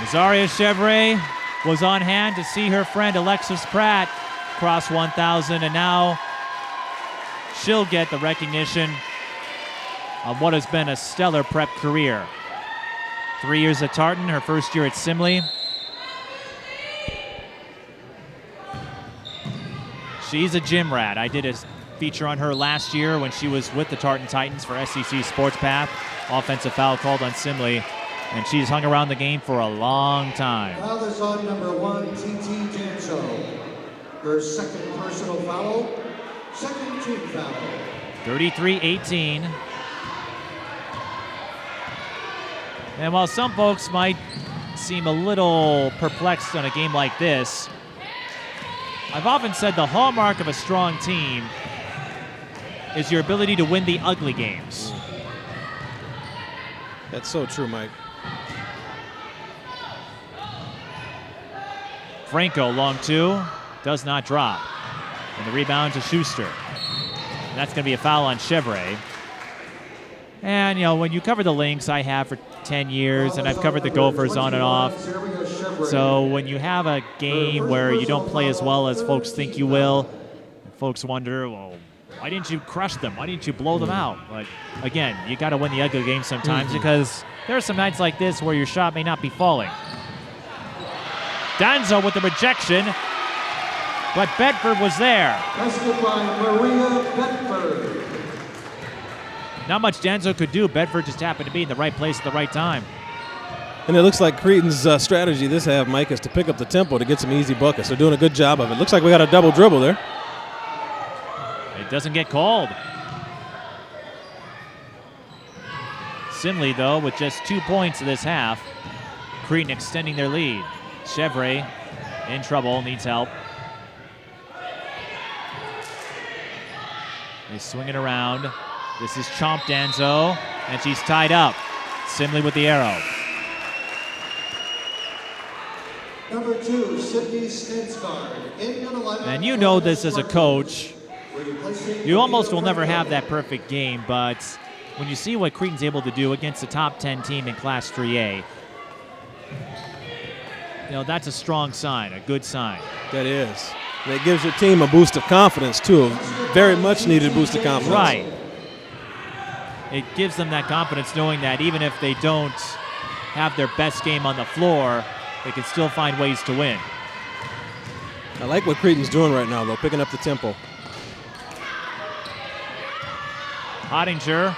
Ysareia Chevre was on hand to see her friend Alexis Pratt cross 1,000, and now she'll get the recognition of what has been a stellar prep career. 3 years at Tartan, her first year at Simley. She's a gym rat. I did a feature on her last year when she was with the Tartan Titans for SEC Sports Path. Offensive foul called on Simley, and she's hung around the game for a long time. Foul is on number 1, TT Janso. Her second personal foul, second team foul. 33-18. And while some folks might seem a little perplexed on a game like this, I've often said the hallmark of a strong team is your ability to win the ugly games. That's so true, Mike. Franco, long two, does not drop. And the rebound to Schuster. And that's going to be a foul on Chevre. And, when you cover the Lynx, I have for 10 years, and I've covered the Gophers on and off. So when you have a game where you don't play as well as folks think you will, folks wonder, well, why didn't you crush them? Why didn't you blow them out? But again, you got to win the ugly game sometimes because there are some nights like this where your shot may not be falling. Danzo with the rejection, but Bedford was there. Basket by Maria Bedford. Not much Danzo could do. Bedford just happened to be in the right place at the right time. And it looks like Cretin's strategy this half, Mike, is to pick up the tempo to get some easy buckets. They're doing a good job of it. Looks like we got a double dribble there. It doesn't get called. Simley, though, with just 2 points this half. Cretin extending their lead. Chevre in trouble, needs help. They swing it around. This is Chomp Danzo, and she's tied up. Simley with the arrow. Number 2, Sydney Stensgaard. And you know this as a coach. You almost will never have that perfect game, but when you see what Cretin's able to do against a top 10 team in Class 3A, that's a strong sign, a good sign. That is. And it gives your team a boost of confidence, too. A very much needed boost of confidence. Right. It gives them that confidence knowing that even if they don't have their best game on the floor, they can still find ways to win. I like what Cretin's doing right now, though, picking up the tempo. Pottinger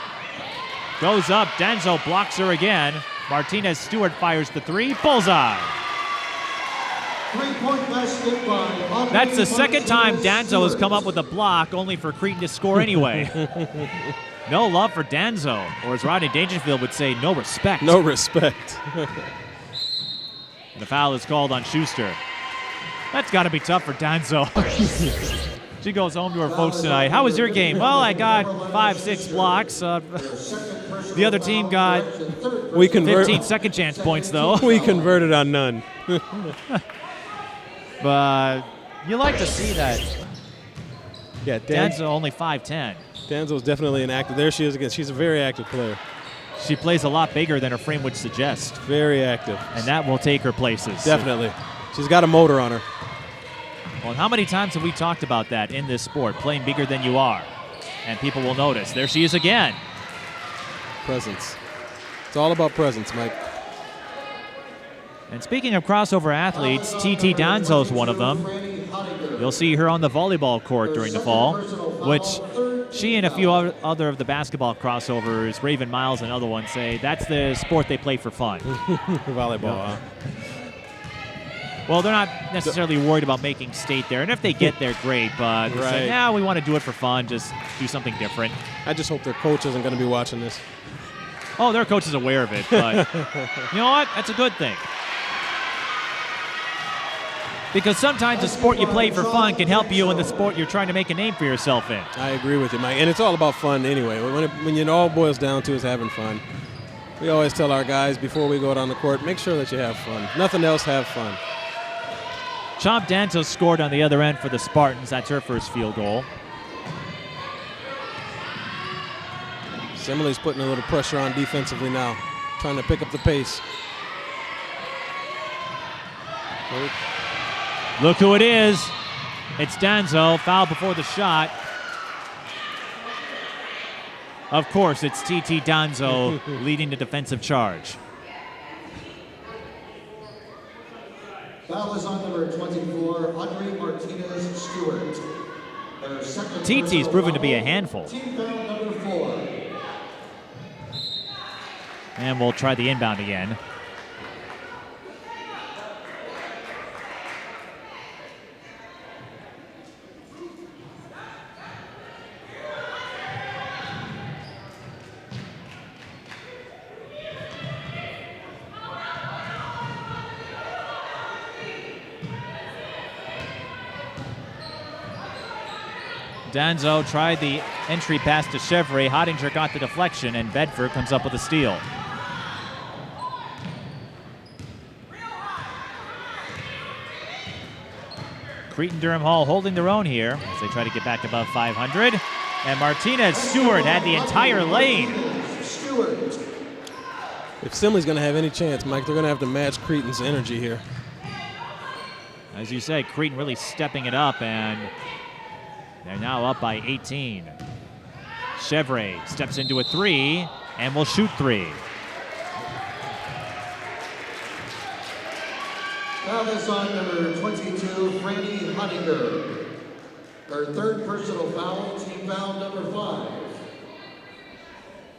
goes up. Danzo blocks her again. Martinez Stewart fires the three. Bullseye. Three-point basket by That's the second time Danzo has come up with a block, only for Cretin to score anyway. No love for Danzo, or as Rodney Dangerfield would say, no respect. No respect. And the foul is called on Schuster. That's got to be tough for Danzo. She goes home to her folks tonight. How was your game? Well, I got 5-6 blocks. The other team got 15 second chance points, though. We converted on none. But you like to see that. Yeah, Danzo only 5'10". Danzo's definitely an active. There she is again. She's a very active player. She plays a lot bigger than her frame would suggest. Very active. And that will take her places. Definitely. She's got a motor on her. Well, how many times have we talked about that in this sport, playing bigger than you are? And people will notice. There she is again. Presence. It's all about presence, Mike. And speaking of crossover athletes, TT Danzo's one of them. You'll see her on the volleyball court during the fall, which she and a few other of the basketball crossovers, Raven Miles and other ones, say that's the sport they play for fun. Volleyball, huh? Well, they're not necessarily worried about making state there, and if they get there, great, but they say, nah, we want to do it for fun, just do something different. I just hope their coach isn't going to be watching this. Oh, their coach is aware of it, but you know what? That's a good thing. Because sometimes the sport you play for fun can help you in the sport you're trying to make a name for yourself in. I agree with you, Mike. And it's all about fun anyway. When it all boils down to is having fun. We always tell our guys before we go out on the court, make sure that you have fun. Nothing else, have fun. Chomp Danzo scored on the other end for the Spartans. That's her first field goal. Simley's putting a little pressure on defensively now, trying to pick up the pace. Look who it is. It's Danzo, foul before the shot. Of course, it's TT Danzo leading the defensive charge. Foul is on number 24, Andre Martinez-Stewart. TT's proven to be a handful. Team foul number 4. And we'll try the inbound again. Danzo tried the entry pass to Chevre. Hottinger got the deflection, and Bedford comes up with a steal. Cretin-Derham Hall holding their own here as they try to get back above 500. And Martinez-Stewart had the entire lane. If Simley's going to have any chance, Mike, they're going to have to match Cretin's energy here. As you said, Cretin really stepping it up, and they're now up by 18. Chevre steps into a 3 and will shoot 3. Foul is on number 22, Franny Hottinger. Her third personal foul, team foul number 5.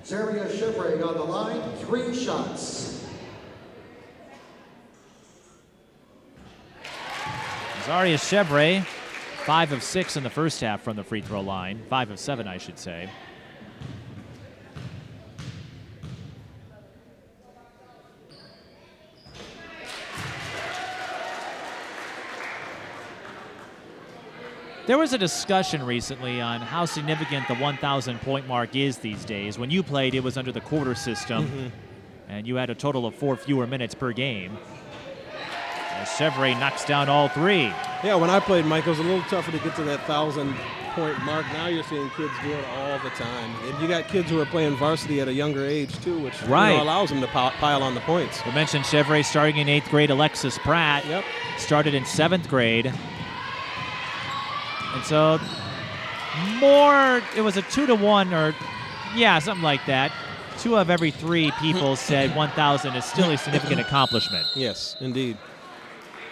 Ysareia Chevre on the line, 3 shots. Ysareia Chevre, 5 of 6 in the first half from the free throw line. 5 of 7, I should say. There was a discussion recently on how significant the 1,000 point mark is these days. When you played, it was under the quarter system, and you had a total of 4 fewer minutes per game. As Chevre knocks down all 3. Yeah, when I played, Mike, it was a little tougher to get to that 1,000 point mark. Now you're seeing kids do it all the time. And you got kids who are playing varsity at a younger age, too, which allows them to pile on the points. We mentioned Chevre starting in 8th grade. Alexis Pratt started in 7th grade. And so it was a 2-to-1 or, something like that. 2 of every 3 people said 1,000 is still a significant accomplishment. Yes, indeed.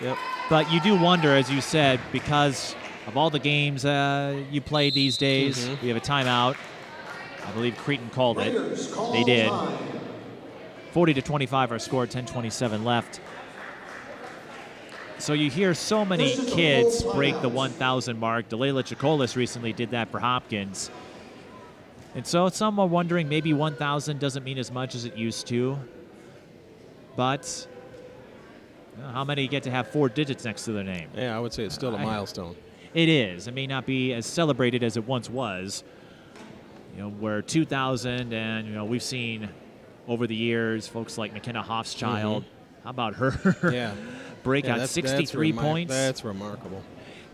Yep. But you do wonder, as you said, because of all the games you play these days, we have a timeout. I believe Cretin called it. They did. 40-25 our score, 10:27 left. So you hear so many kids break the 1,000 mark. Delayla Chacolas recently did that for Hopkins. And so some are wondering maybe 1,000 doesn't mean as much as it used to. But how many get to have 4 digits next to their name? Yeah, I would say it's still a milestone. It is. It may not be as celebrated as it once was. Where 2,000, and we've seen over the years folks like McKenna Hofschild. How about her? Yeah. Break out 63 points. That's remarkable.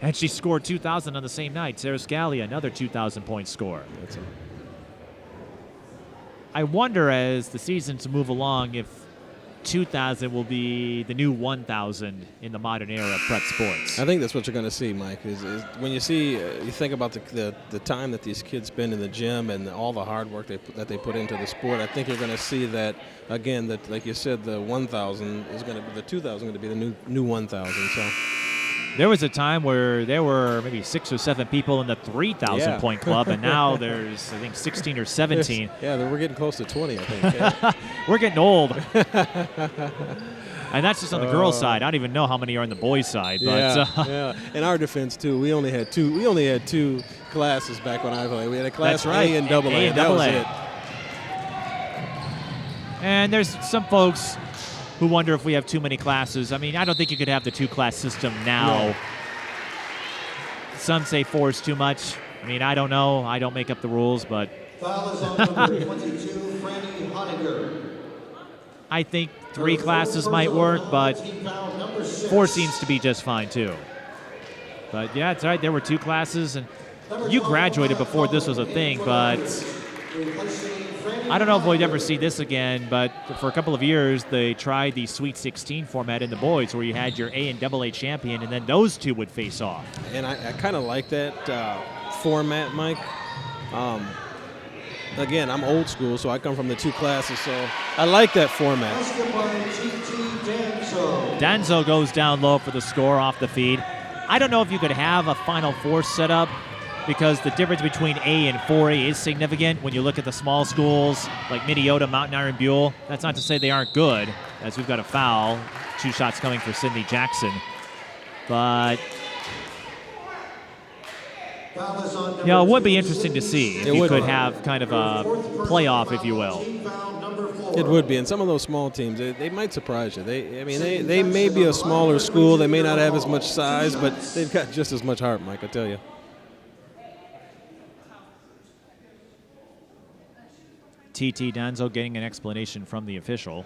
And she scored 2,000 on the same night. Sarah Scalia, another 2,000 point score. I wonder as the seasons move along if 2,000 will be the new 1,000 in the modern era of prep sports. I think that's what you're going to see, Mike, is when you see, you think about the time that these kids spend in the gym and all the hard work that they put into the sport. I think you're going to see that, again, that like you said, the 1,000 is going to be, the 2,000 going to be the new 1,000. So there was a time where there were maybe 6 or 7 people in the 3,000 point club, and now there's, I think, 16 or 17. We're getting close to 20, I think. Yeah. We're getting old. And that's just on the girls' side. I don't even know how many are on the boys' side. But, In our defense, too, we only had two classes back when I played. We had a class A and double A. That was it. And there's some folks who wonder if we have too many classes. I mean, I don't think you could have the 2-class system now. No. Some say 4 is too much. I mean, I don't know. I don't make up the rules, but foul is on number 22, Franny Hottinger. I think 3 classes might work, but 4 seems to be just fine too. But yeah, it's right. There were 2 classes, and you graduated before this was a thing, but I don't know if we'd ever see this again, but for a couple of years, they tried the Sweet 16 format in the boys where you had your A and AA champion, and then those two would face off. And I kind of like that format, Mike. Again, I'm old school, so I come from the two classes, so I like that format. Danzo goes down low for the score off the feed. I don't know if you could have a Final Four set up because the difference between A and 4A is significant when you look at the small schools like Minneapolis, Mountain Iron, Buell. That's not to say they aren't good, as we've got a foul. 2 shots coming for Sidney Jackson. But it would be interesting to see if you could have kind of a playoff, if you will. It would be, and some of those small teams, they might surprise you. They may be a smaller school. They may not have as much size, but they've got just as much heart, Mike, I tell you. TT Danzo getting an explanation from the official.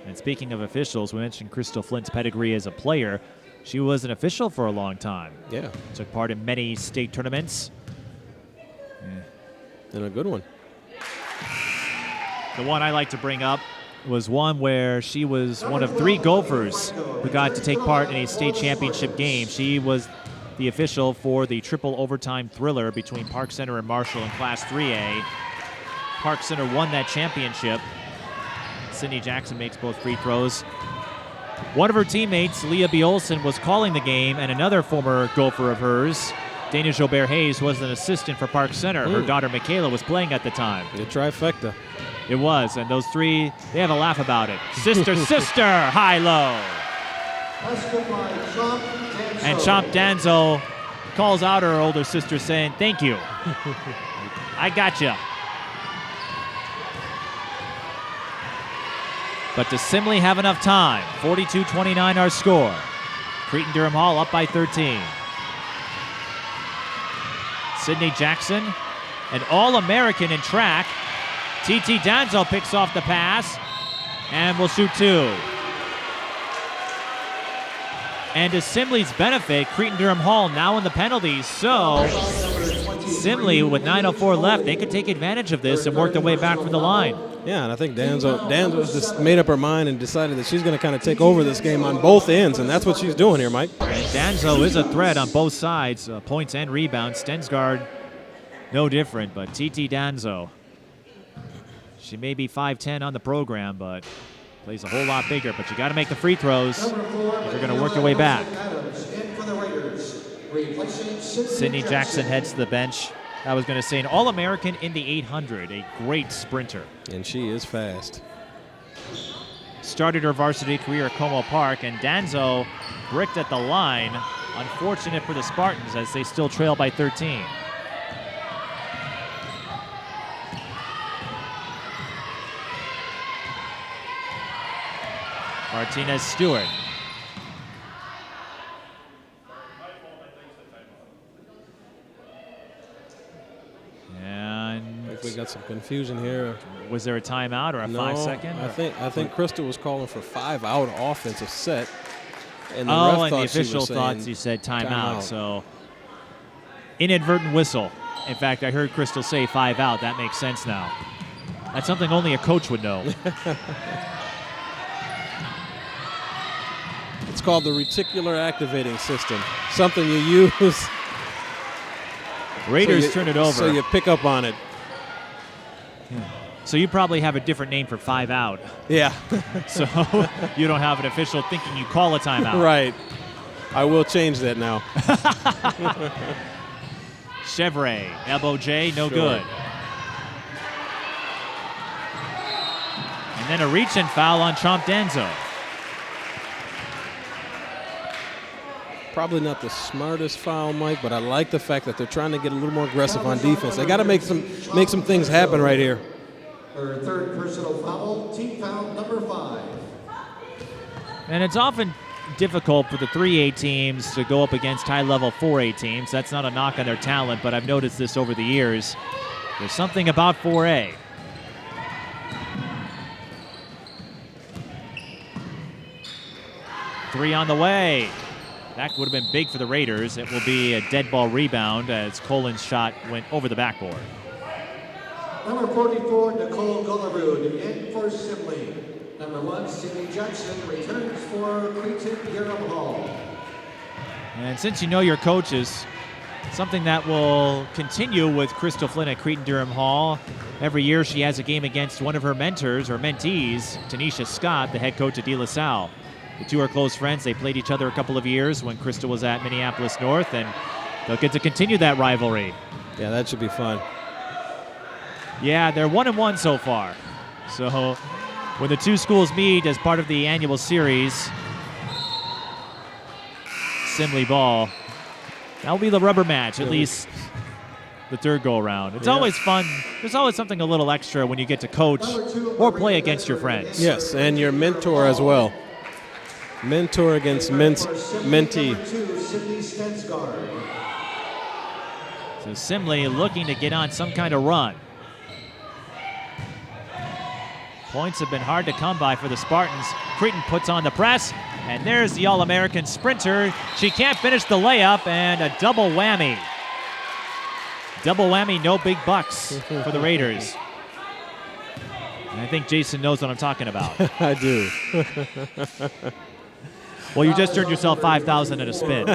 And speaking of officials, we mentioned Crystal Flint's pedigree as a player. She was an official for a long time. Yeah. Took part in many state tournaments. And a good one. The one I like to bring up was one where she was one of 3 Gophers who got to take part in a state championship game. She was the official for the triple overtime thriller between Park Center and Marshall in Class 3A. Park Center won that championship. Sidney Jackson makes both free throws. One of her teammates, Leah B. Olson, was calling the game, and another former Gopher of hers, Dana Jobert Hayes, was an assistant for Park Center. Her daughter Michaela was playing at the time. The trifecta. It was, and those 3, they have a laugh about it. Sister, sister, high-low. And Chomp Danzo calls out her older sister saying, thank you. I got you. But does Simley have enough time? 42-29 our score. Cretin-Derham Hall up by 13. Sidney Jackson, an All-American in track. TT Danzo picks off the pass and will shoot 2. And to Simley's benefit, Cretin-Derham Hall now in the penalties. So Simley, with 9:04 left, they could take advantage of this and work their way back from the line. Yeah, and I think Danzo just made up her mind and decided that she's going to kind of take over this game on both ends, and that's what she's doing here, Mike. And Danzo is a threat on both sides, points and rebounds. Stensgaard, no different, but TT Danzo, she may be 5'10" on the program, but plays a whole lot bigger. But you got to make the free throws if you're going to work your way back. Sidney Jackson heads to the bench. I was going to say an All-American in the 800, a great sprinter. And she is fast. Started her varsity career at Como Park, and Danzo bricked at the line. Unfortunate for the Spartans as they still trail by 13. Martinez Stewart. We got some confusion here. Was there a timeout or a 5-second? I think Crystal was calling for 5 out offensive set. And the and ref the official thought you said timeout. So inadvertent whistle. In fact, I heard Crystal say 5 out. That makes sense now. That's something only a coach would know. It's called the reticular activating system. Something you use. Raiders turn it over. So you pick up on it. So you probably have a different name for 5 out. Yeah. So you don't have an official thinking you call a timeout. Right. I will change that now. Chevre, elbow J, no good. And then a reach-in foul on Chomp Danzo. Probably not the smartest foul, Mike, but I like the fact that they're trying to get a little more aggressive on defense. They got to make some things happen right here. Her 3rd personal foul, team foul number 5. And it's often difficult for the 3A teams to go up against high-level 4A teams. That's not a knock on their talent, but I've noticed this over the years. There's something about 4A. Three on the way. That would have been big for the Raiders. It will be a dead ball rebound as Colin's shot went over the backboard. Number 44, Nicole Gullerud in for Simley. Number 1, Sydney Jackson returns for Cretin-Derham Hall. And since you know your coaches, something that will continue with Crystal Flint at Cretin-Derham Hall. Every year she has a game against one of her mentors or mentees, Tanisha Scott, the head coach at De La Salle. The two are close friends. They played each other a couple of years when Crystal was at Minneapolis North, and they'll get to continue that rivalry. Yeah, that should be fun. Yeah, they're 1-1 so far. So when the two schools meet as part of the annual series, Simley ball, that'll be the rubber match, at least the third go-around. It's always fun. There's always something a little extra when you get to coach or play against your friends. Yes, and your mentor as well. Mentor against mentee. So Simley looking to get on some kind of run. Points have been hard to come by for the Spartans. Cretin puts on the press, and there's the All-American sprinter. She can't finish the layup, and a double whammy. Double whammy, no big bucks for the Raiders. And I think Jason knows what I'm talking about. I do. Well, you just earned yourself $5,000 at a spin.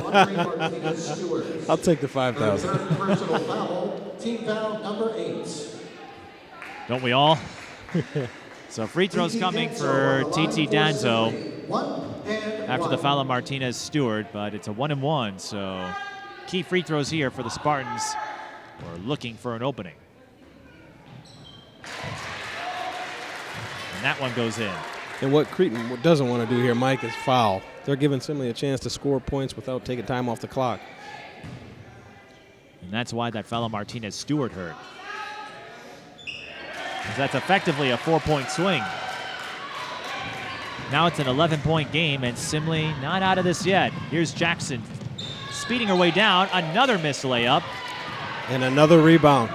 I'll take the 5,000. Personal foul, team foul number 8. Don't we all? So free throws coming for TT Danzo after the foul on Martinez Stewart, but it's a 1-1, so key free throws here for the Spartans who are looking for an opening. And that one goes in. And what Cretin doesn't want to do here, Mike, is foul. They're giving Simley a chance to score points without taking time off the clock. And that's why that foul on Martinez Stewart hurt. That's effectively a 4-point swing. Now it's an 11-point game, and Simley not out of this yet. Here's Jackson speeding her way down. Another missed layup. And another rebound.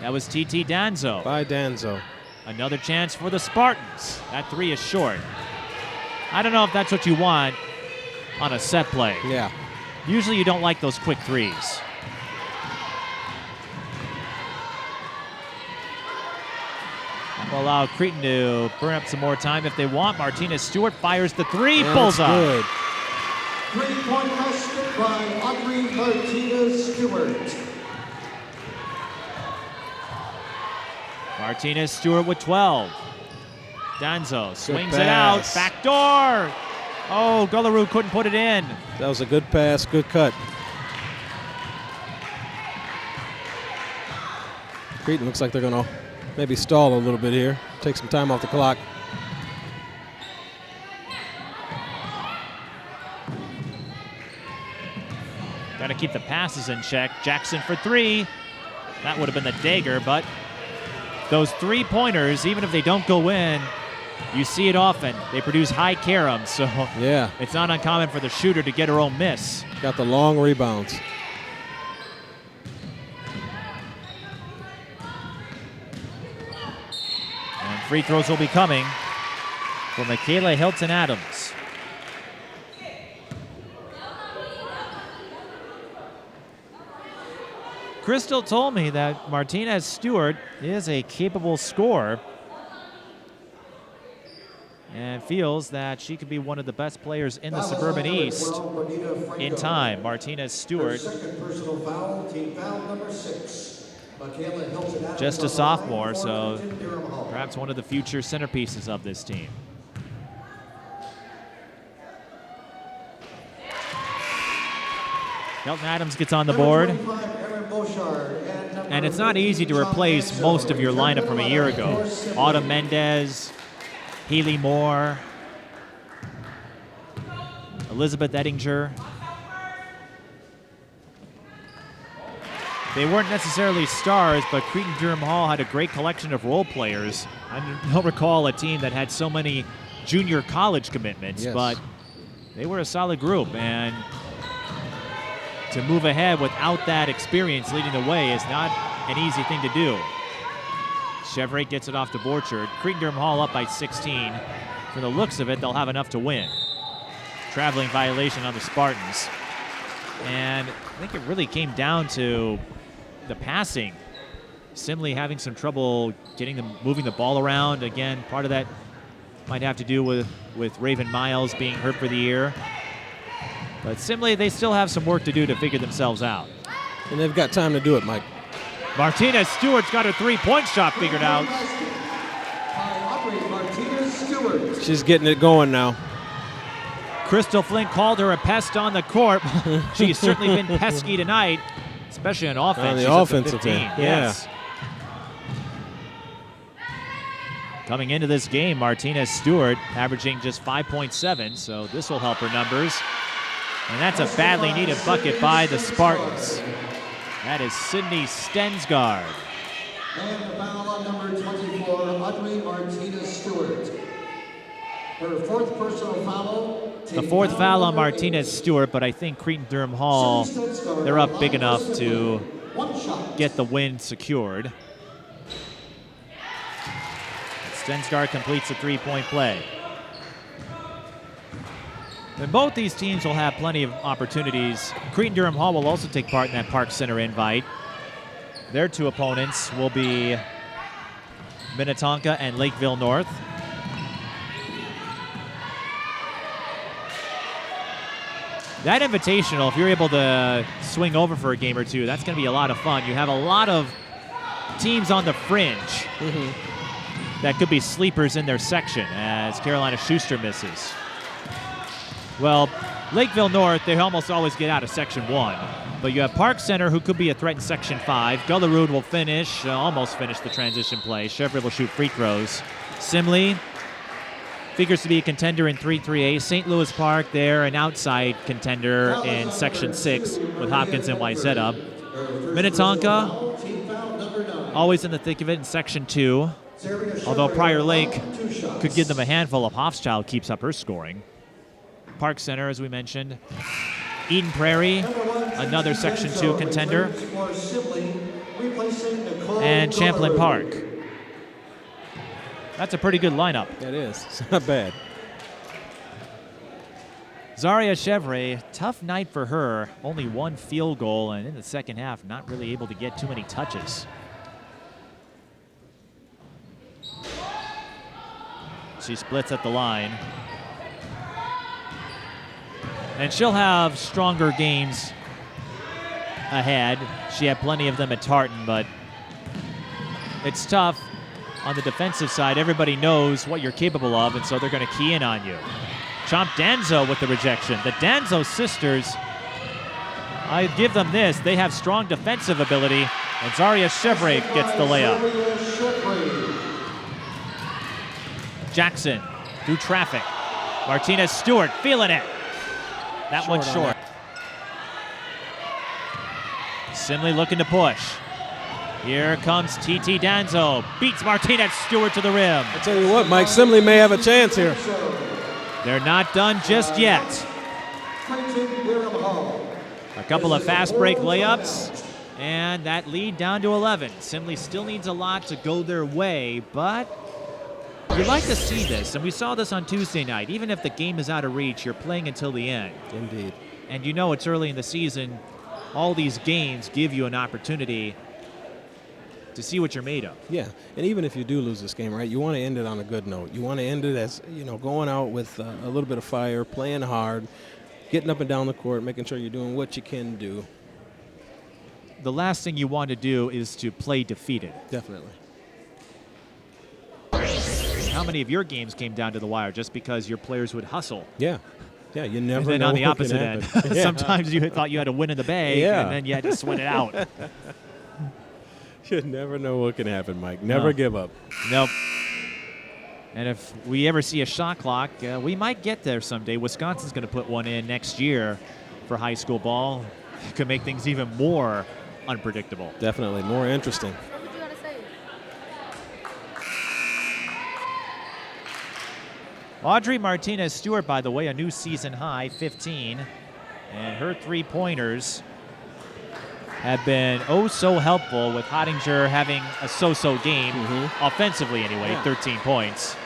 That was TT Danzo. By Danzo. Another chance for the Spartans. That three is short. I don't know if that's what you want on a set play. Yeah. Usually you don't like those quick threes. Will allow Cretin to burn up some more time if they want. Martinez Stewart fires the three, bullseye. Good. 3-point basket by Audrey Martinez Stewart. Martinez Stewart with 12. Danzo swings it pass. out. Back door. Oh, Gullerud couldn't put it in. That was a good pass, good cut. Cretin looks like they're going to maybe stall a little bit here. Take some time off the clock. Got to keep the passes in check. Jackson for three. That would have been the dagger, but those three-pointers, even if they don't go in, you see it often. They produce high caroms, so yeah, it's not uncommon for the shooter to get her own miss. Got the long rebounds. And free throws will be coming for Michaela Hilton-Adams. Crystal told me that Martinez Stewart is a capable scorer and feels that she could be one of the best players in the Suburban East in time. Martinez Stewart, just a sophomore, so perhaps one of the future centerpieces of this team. Hilton-Adams gets on the board. And it's not easy to replace most of your lineup from a year ago. Autumn Mendez, Healy Moore, Elizabeth Ettinger. They weren't necessarily stars, but Cretin-Derham Hall had a great collection of role players. I don't recall a team that had so many junior college commitments, but they were a solid group. And to move ahead without that experience leading the way is not an easy thing to do. Chevre gets it off to Borchard. Cretin-Derham Hall up by 16. For the looks of it, they'll have enough to win. Traveling violation on the Spartans. And I think it really came down to the passing Simley having some trouble moving the ball around. Again, part of that might have to do with Raven Miles being hurt for the year. But Simley, they still have some work to do to figure themselves out. And they've got time to do it, Mike. Martinez Stewart's got her three-point shot figured out. She's getting it going now. Crystal Flint called her a pest on the court. She's certainly been pesky tonight, especially on offense. On the She's up to offensive 15. end, Yes. Coming into this game, Martinez Stewart averaging just 5.7, so this will help her numbers. And that's a badly needed bucket by the Spartans. That is Sydney Stensgaard. And the foul on number 24, Audrey Martinez Stewart. Her fourth personal foul. The fourth foul on Martinez Stewart, but I think Cretin-Derham Hall, they're up big enough to get the win secured. Stensgaard completes a three-point play. And both these teams will have plenty of opportunities. Cretin-Derham Hall will also take part in that Park Center invite. Their two opponents will be Minnetonka and Lakeville North. That invitational, if you're able to swing over for a game or two, that's going to be a lot of fun. You have a lot of teams on the fringe that could be sleepers in their section as Carolina Schuster misses. Well, Lakeville North, they almost always get out of Section 1. But you have Park Center, who could be a threat in Section 5. Gullarud will finish, almost finish the transition play. Chevre will shoot free throws. Simley figures to be a contender in 3-3A. St. Louis Park, they're an outside contender in Section 6 with Hopkins and Ysareia. Minnetonka, always in the thick of it in Section 2. Although Prior Lake could give them a handful if Hofschild keeps up her scoring. Park Center, as we mentioned. Eden Prairie, another Section 2 contender. And Champlain Park. That's a pretty good lineup. That is. It's not bad. Ysareia Chevre, tough night for her. Only one field goal, and in the second half, not really able to get too many touches. She splits at the line. And she'll have stronger games ahead. She had plenty of them at Tartan, but it's tough. On the defensive side, everybody knows what you're capable of, and so they're going to key in on you. Chomp Danzo with the rejection. The Danzo sisters, I give them this. They have strong defensive ability, and Ysareia Chevre gets the layup. Jackson through traffic. Martinez Stewart feeling it. That one's short. Simley looking to push. Here comes TT Danzo. Beats Martinez Stewart to the rim. I tell you what, Mike, Simley may have a chance here. They're not done just yet. A couple of fast break layups, and that lead down to 11. Simley still needs a lot to go their way, but you'd like to see this, and we saw this on Tuesday night. Even if the game is out of reach, you're playing until the end. Indeed. And you know it's early in the season. All these games give you an opportunity to see what you're made of. Yeah, and even if you do lose this game, right, you want to end it on a good note. You want to end it as, going out with a little bit of fire, playing hard, getting up and down the court, making sure you're doing what you can do. The last thing you want to do is to play defeated. Definitely. How many of your games came down to the wire just because your players would hustle? Yeah. Yeah, you never and then know on the what opposite can end, happen. sometimes you thought you had to win in the bag, and then you had to sweat it out. You never know what can happen, Mike. Never give up. Nope. And if we ever see a shot clock, we might get there someday. Wisconsin's going to put one in next year for high school ball. It could make things even more unpredictable. Definitely. More interesting. Audrey Martinez Stewart, by the way, a new season high, 15. And her three-pointers have been so helpful, with Hottinger having a so-so game, offensively anyway, 13 points.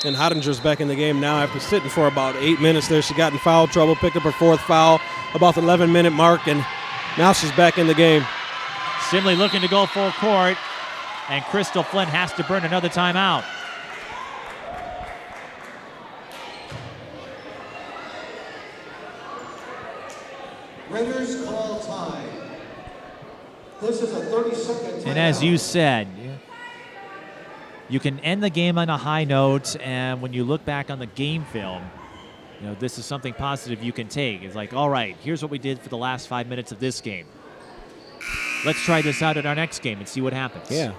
And Hottinger's back in the game now after sitting for about 8 minutes there. She got in foul trouble, picked up her fourth foul about the 11-minute mark, and now she's back in the game. Simley looking to go full court. And Crystal Flint has to burn another timeout. Raiders call time. This is a 30-second timeout. And as you said, you can end the game on a high note, and when you look back on the game film, this is something positive you can take. It's like, all right, here's what we did for the last 5 minutes of this game. Let's try this out at our next game and see what happens. Yeah.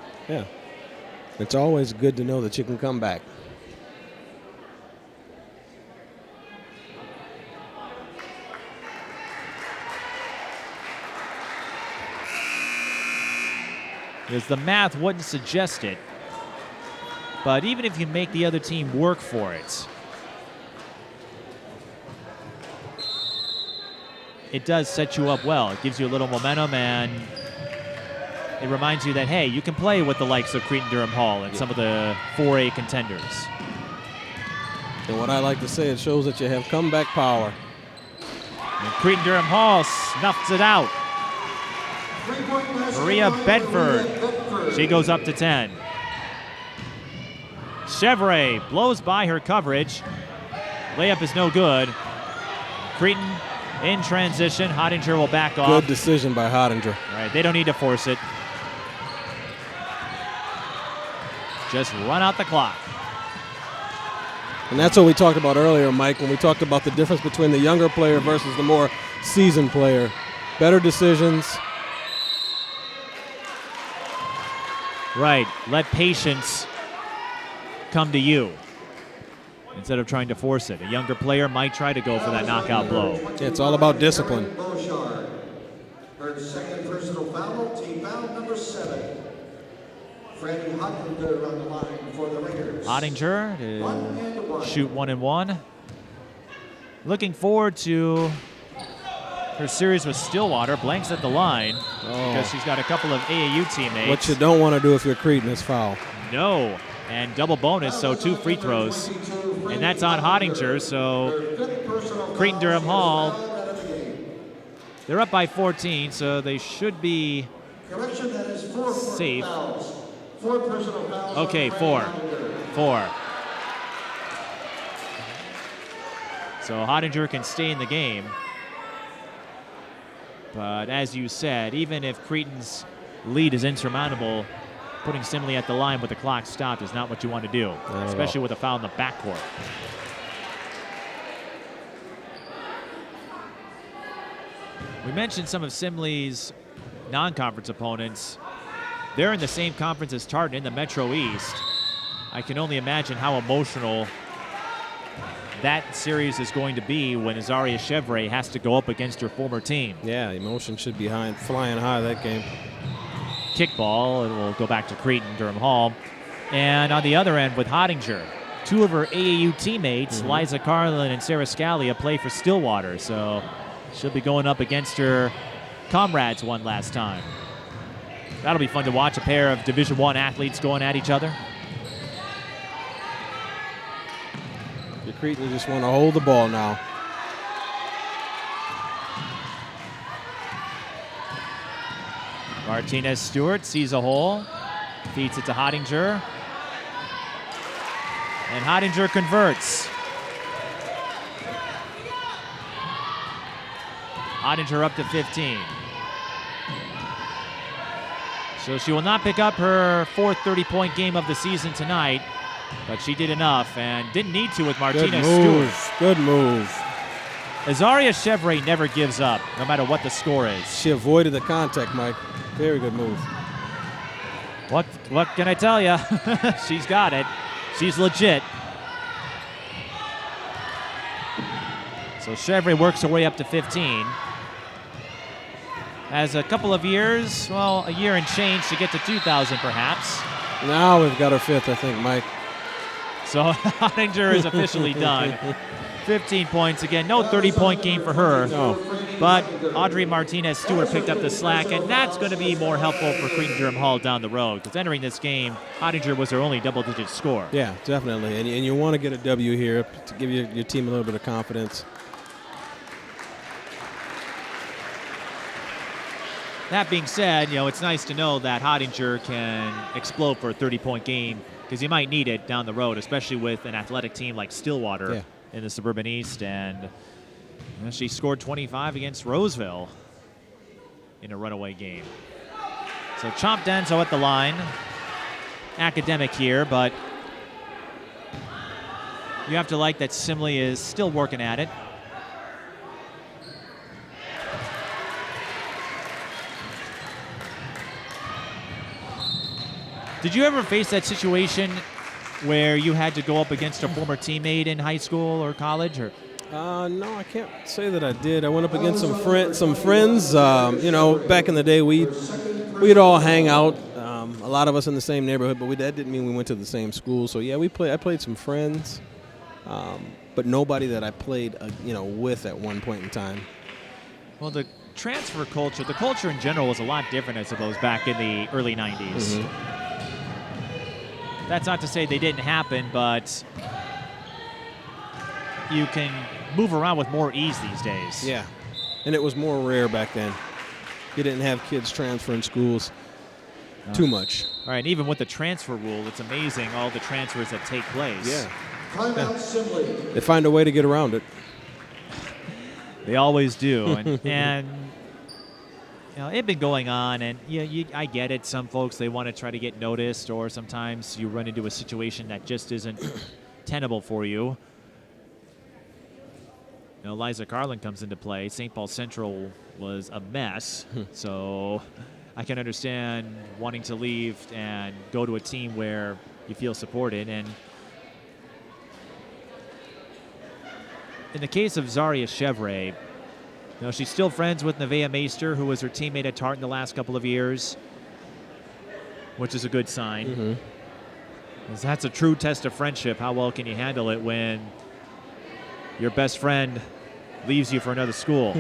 It's always good to know that you can come back. Because the math wouldn't suggest it, but even if you make the other team work for it, it does set you up well. It gives you a little momentum, and it reminds you that, hey, you can play with the likes of Cretin-Derham Hall and some of the 4A contenders. And what I like to say, it shows that you have comeback power. And Cretin-Derham Hall snuffs it out. Maria Bedford, she goes up to 10. Chevre blows by her coverage. Layup is no good. Cretin in transition. Hottinger will back off. Good decision by Hottinger. All right, they don't need to force it. Just run out the clock. And that's what we talked about earlier, Mike, when we talked about the difference between the younger player versus the more seasoned player. Better decisions. Right, let patience come to you instead of trying to force it. A younger player might try to go for that knockout blow. It's all about discipline. Her second personal foul, team foul number 7. Freddie Hottinger on the line for the Raiders. Hottinger to shoot 1 and 1. Looking forward to her series with Stillwater. Blanks at the line because she's got a couple of AAU teammates. What you don't want to do if you're Cretin is foul. No, and double bonus, so 2 free throws. And that's on Hottinger, so Cretin-Derham Hall, they're up by 14, so they should be safe. Okay, 4. So Hottinger can stay in the game. But as you said, even if Cretin's lead is insurmountable, putting Simley at the line with the clock stopped is not what you want to do, especially with a foul in the backcourt. We mentioned some of Simley's non-conference opponents. They're in the same conference as Tartan in the Metro East. I can only imagine how emotional that series is going to be when Ysareia Chevre has to go up against her former team. Yeah, emotion should be flying high that game. Kickball, it will go back to Cretin-Derham Hall. And on the other end with Hottinger, 2 of her AAU teammates, Liza Carlin and Sarah Scalia, play for Stillwater. So she'll be going up against her comrades one last time. That'll be fun to watch, a pair of Division I athletes going at each other. The Cretin just want to hold the ball now. Martinez Stewart sees a hole, feeds it to Hottinger. And Hottinger converts. Hottinger up to 15. So she will not pick up her 4th 30-point game of the season tonight, but she did enough and didn't need to with Martinez Stewart. Good move. Ysareia Chevre never gives up, no matter what the score is. She avoided the contact, Mike. Very good move. What can I tell you? She's got it. She's legit. So Chevre works her way up to 15. Has a couple of years, well, a year and change to get to 2,000 perhaps. Now we've got her 5th, I think, Mike. So Hottinger is officially done. 15 points again. No 30-point game for her. No. But Audrey Martinez Stewart picked up the slack, and that's going to be more helpful for Cretin-Derham Hall down the road. Because entering this game, Hottinger was their only double-digit score. Yeah, definitely. And you want to get a W here to give your team a little bit of confidence. That being said, it's nice to know that Hottinger can explode for a 30-point game because you might need it down the road, especially with an athletic team like Stillwater in the Suburban East. And she scored 25 against Roseville in a runaway game. So Chomp Denso at the line. Academic here, but you have to like that Simley is still working at it. Did you ever face that situation where you had to go up against a former teammate in high school or college? Or? No, I can't say that I did. I went up against some friends. Back in the day, we'd all hang out. A lot of us in the same neighborhood, but that didn't mean we went to the same school. So yeah, I played some friends, but nobody that I played with at one point in time. Well, the transfer culture, the culture in general, was a lot different, I suppose, back in the early 90s. That's not to say they didn't happen, but you can move around with more ease these days. Yeah, and it was more rare back then. You didn't have kids transferring schools too much. All right, even with the transfer rule, it's amazing all the transfers that take place. Yeah. Timeout, Simley. They find a way to get around it. They always do. And it's been going on, and I get it. Some folks, they want to try to get noticed, or sometimes you run into a situation that just isn't tenable for you. Liza Carlin comes into play. St. Paul Central was a mess, so I can understand wanting to leave and go to a team where you feel supported. And in the case of Ysareia Chevre, she's still friends with Nevaeh Meester, who was her teammate at Tartan the last couple of years, which is a good sign. That's a true test of friendship. How well can you handle it when your best friend leaves you for another school?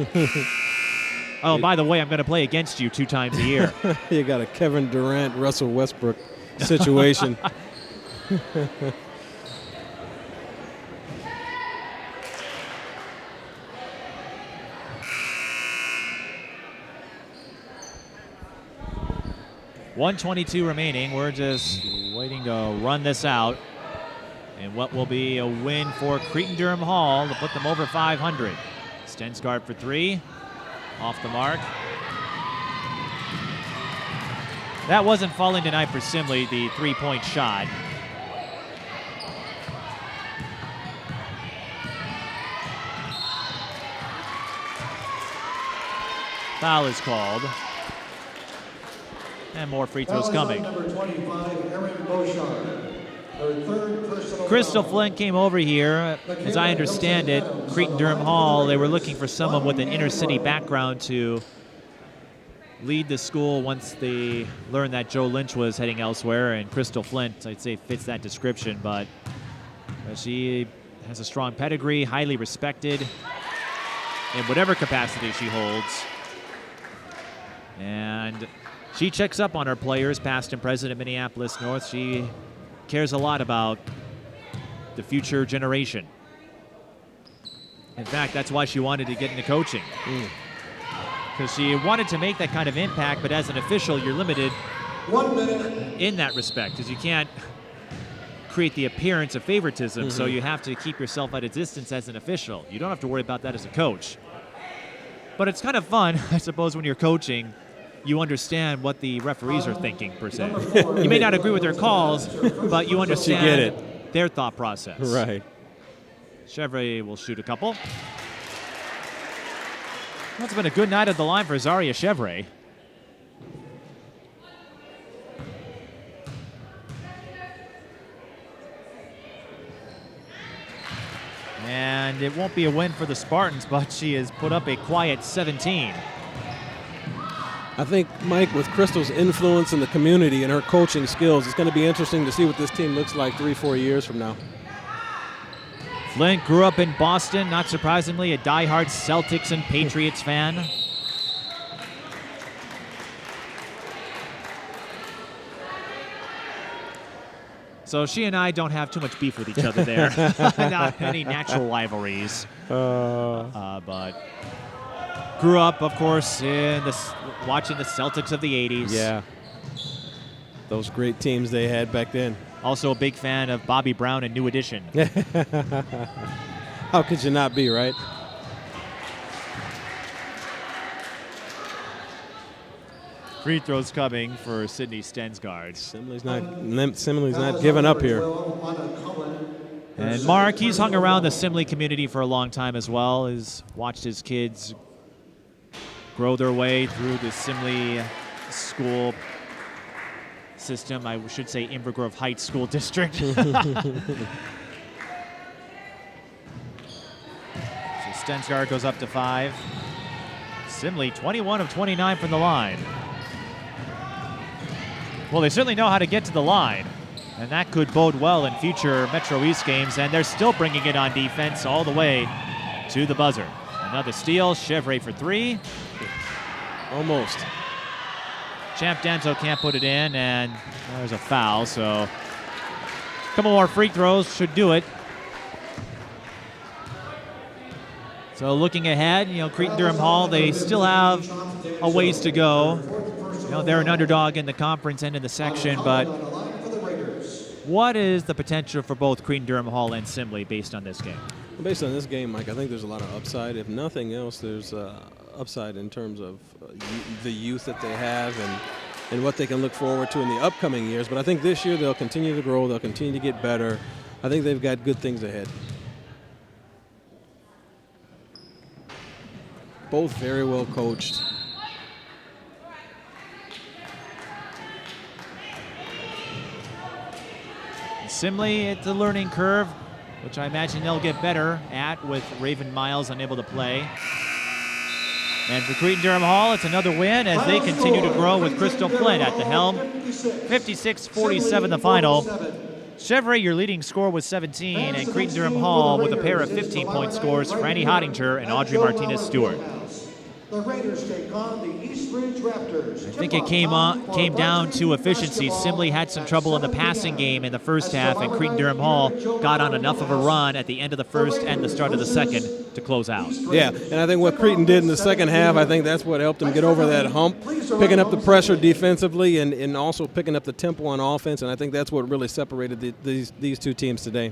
Oh, by the way, I'm going to play against you 2 times a year. You got a Kevin Durant, Russell Westbrook situation. .122 remaining. We're just waiting to run this out. And what will be a win for Cretin-Derham Hall to put them over 500. Stensgaard for 3. Off the mark. That wasn't falling tonight for Simley, the 3-point shot. Foul is called. And more free throws coming. Number 25, Erin Beauchard. Her third personal Crystal foul. Flint came over here. As I understand it, Cretin-Derham Hall, they were looking for someone with an inner city background to lead the school once they learned that Joe Lynch was heading elsewhere. And Crystal Flint, I'd say, fits that description. But she has a strong pedigree, highly respected in whatever capacity she holds. And she checks up on her players, past and present at Minneapolis North. She cares a lot about the future generation. In fact, that's why she wanted to get into coaching. Because she wanted to make that kind of impact, but as an official, you're limited 1 minute. in that respect, because you can't create the appearance of favoritism, so you have to keep yourself at a distance as an official. You don't have to worry about that as a coach. But it's kind of fun, I suppose, when you're coaching. You understand what the referees are thinking, per se. You may not agree with their calls, but you understand get it. Their thought process. Right. Chevre will shoot a couple. That's been a good night at the line for Ysareia Chevre. And it won't be a win for the Spartans, but she has put up a quiet 17. I think, Mike, with Crystal's influence in the community and her coaching skills, it's going to be interesting to see what this team looks like 3-4 years from now. Flint grew up in Boston, not surprisingly, a diehard Celtics and Patriots fan. So she and I don't have too much beef with each other there. Not any natural rivalries. But Grew up, of course, watching the Celtics of the 80s. Yeah. Those great teams they had back then. Also a big fan of Bobby Brown and New Edition. How could you not be, right? Free throws coming for Sydney Stensgaard. Simley's not giving up here. And Mark, he's hung around the Simley community for a long time as well. He's watched his kids grow their way through the Simley school system. I should say Inver Grove Heights School District. So Stensgaard goes up to 5. Simley 21 of 29 from the line. Well, they certainly know how to get to the line, and that could bode well in future Metro East games, and they're still bringing it on defense all the way to the buzzer. Another steal, Chevre for 3. Almost. Champ Denso can't put it in, and there's a foul, so a couple more free throws should do it. So looking ahead, Cretin-Derham Hall, they still have a ways to go. They're an underdog in the conference and in the section, but what is the potential for both Cretin-Derham Hall and Simley based on this game? Based on this game, Mike, I think there's a lot of upside. If nothing else, there's upside in terms of the youth that they have and what they can look forward to in the upcoming years. But I think this year they'll continue to grow. They'll continue to get better. I think they've got good things ahead. Both very well coached. Simley, it's a learning curve, which I imagine they'll get better at with Raven Miles unable to play. And for Cretin-Derham Hall, it's another win as they continue to grow with Crystal Flint at the helm. 56-47 the final. Chevre, your leading scorer, with 17, and Cretin-Derham Hall with a pair of 15-point scores, Franny Hottinger and Audrey Martinez-Stewart. The Raiders take on the East Ridge Raptors. I think it came down to efficiency. Simley had some trouble in the passing game in the first half, and Cretin-Derham Hall got on enough of a run at the end of the first and the start of the second to close out. Yeah, and I think what Cretin did in the second half, I think that's what helped them get over that hump, picking up the pressure defensively and also picking up the tempo on offense, and I think that's what really separated these two teams today.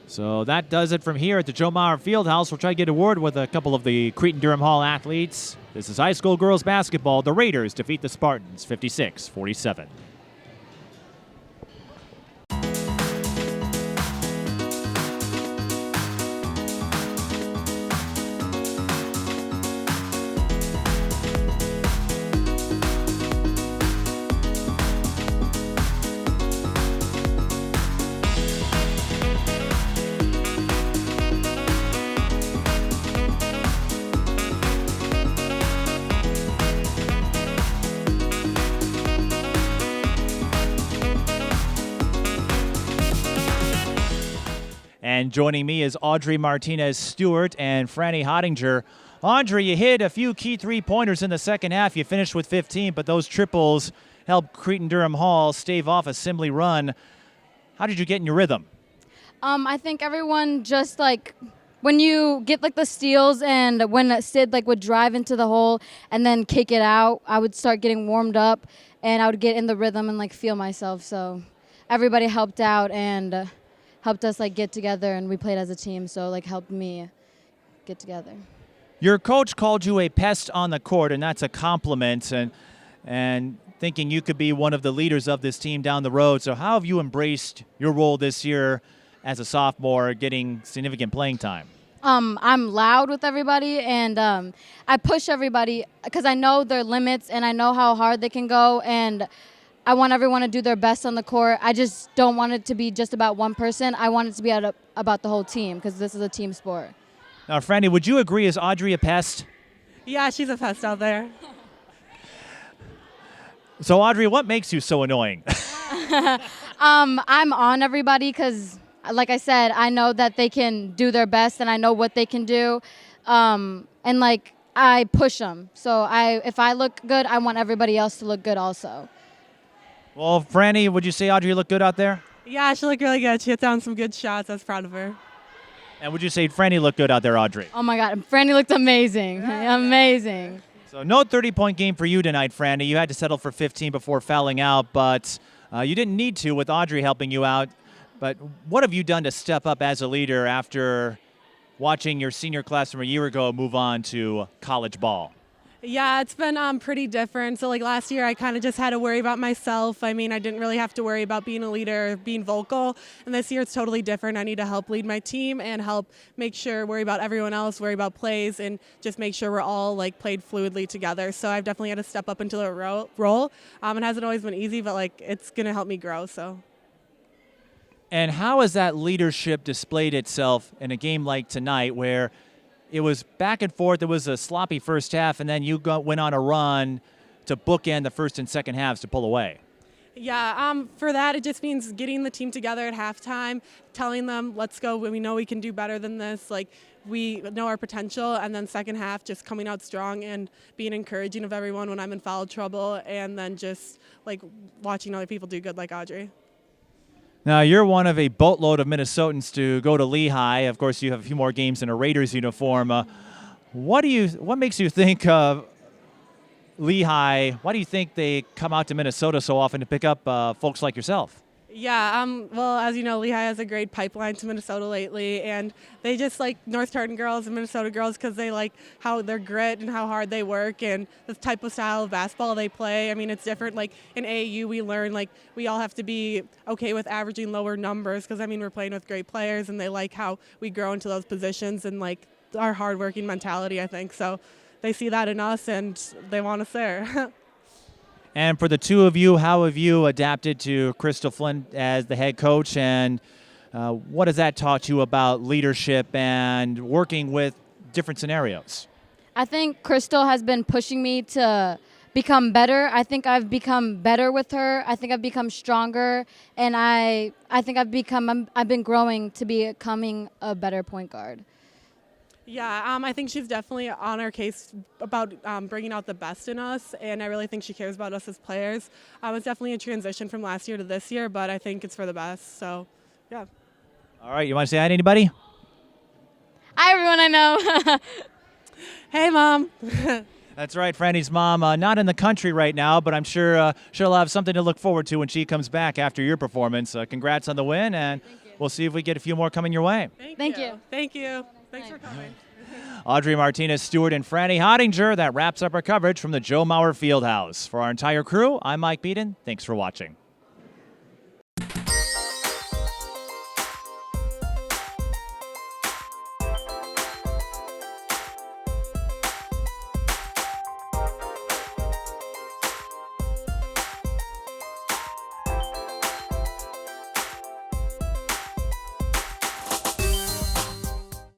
So that does it from here at the Joe Mauer Fieldhouse. We'll try to get a word with a couple of the Cretin-Derham Hall athletes. This is high school girls basketball. The Raiders defeat the Spartans 56-47. And joining me is Audrey Martinez-Stewart and Franny Hottinger. Audrey, you hit a few key three-pointers in the second half. You finished with 15, but those triples helped Cretin-Derham Hall stave off a Simley run. How did you get in your rhythm? I think everyone just, when you get, the steals and when Sid, would drive into the hole and then kick it out, I would start getting warmed up, and I would get in the rhythm and, feel myself. So everybody helped out and helped us get together, and we played as a team, so helped me get together. Your coach called you a pest on the court, and that's a compliment, and thinking you could be one of the leaders of this team down the road. So how have you embraced your role this year as a sophomore, getting significant playing time? I'm loud with everybody, and I push everybody because I know their limits and I know how hard they can go, and I want everyone to do their best on the court. I just don't want it to be just about one person. I want it to be about the whole team because this is a team sport. Now, Franny, would you agree, is Audrey a pest? Yeah, she's a pest out there. So, Audrey, what makes you so annoying? I'm on everybody because, like I said, I know that they can do their best and I know what they can do. And I push them. So if I look good, I want everybody else to look good also. Well, Franny, would you say Audrey looked good out there? Yeah, she looked really good. She hit down some good shots. I was proud of her. And would you say Franny looked good out there, Audrey? Oh my God, Franny looked amazing, amazing. So no 30-point game for you tonight, Franny. You had to settle for 15 before fouling out, but you didn't need to with Audrey helping you out. But what have you done to step up as a leader after watching your senior class from a year ago move on to college ball? Yeah, it's been pretty different. So like last year, I kind of just had to worry about myself. I mean, I didn't really have to worry about being a leader, being vocal. And this year, it's totally different. I need to help lead my team and help make sure, worry about everyone else, worry about plays, and just make sure we're all like played fluidly together. So I've definitely had to step up into the role. It hasn't always been easy, but like it's gonna help me grow. So. And how has that leadership displayed itself in a game like tonight where it was back and forth, it was a sloppy first half, and then you went on a run to bookend the first and second halves to pull away? Yeah, for that, it just means getting the team together at halftime, telling them, let's go, we know we can do better than this, like we know our potential, and then second half, just coming out strong and being encouraging of everyone when I'm in foul trouble, and then just like watching other people do good like Audrey. Now, you're one of a boatload of Minnesotans to go to Lehigh. Of course, you have a few more games in a Raiders uniform. What makes you think of Lehigh? Why do you think they come out to Minnesota so often to pick up folks like yourself? Yeah, well, as you know, Lehigh has a great pipeline to Minnesota lately, and they just like North Tartan girls and Minnesota girls because they like how their grit and how hard they work and the type of style of basketball they play. I mean, it's different. Like in AAU, we learn like we all have to be okay with averaging lower numbers because, I mean, we're playing with great players, and they like how we grow into those positions and like our hardworking mentality, I think. So they see that in us, and they want us there. And for the two of you, how have you adapted to Crystal Flint as the head coach, and what has that taught you about leadership and working with different scenarios? I think Crystal has been pushing me to become better. I think I've become better with her. I think I've become stronger, and I think I've been growing to becoming a better point guard. Yeah, I think she's definitely on our case about bringing out the best in us, and I really think she cares about us as players. It's definitely a transition from last year to this year, but I think it's for the best, so yeah. All right, you want to say hi to anybody? Hi, everyone I know. Hey, Mom. That's right, Franny's mom, not in the country right now, but I'm sure she'll have something to look forward to when she comes back after your performance. Congrats on the win, and we'll see if we get a few more coming your way. Thank you. Thank you. Thanks for coming. Audrey Martinez Stewart and Franny Hottinger. That wraps up our coverage from the Joe Mauer Fieldhouse. For our entire crew, I'm Mike Peden. Thanks for watching.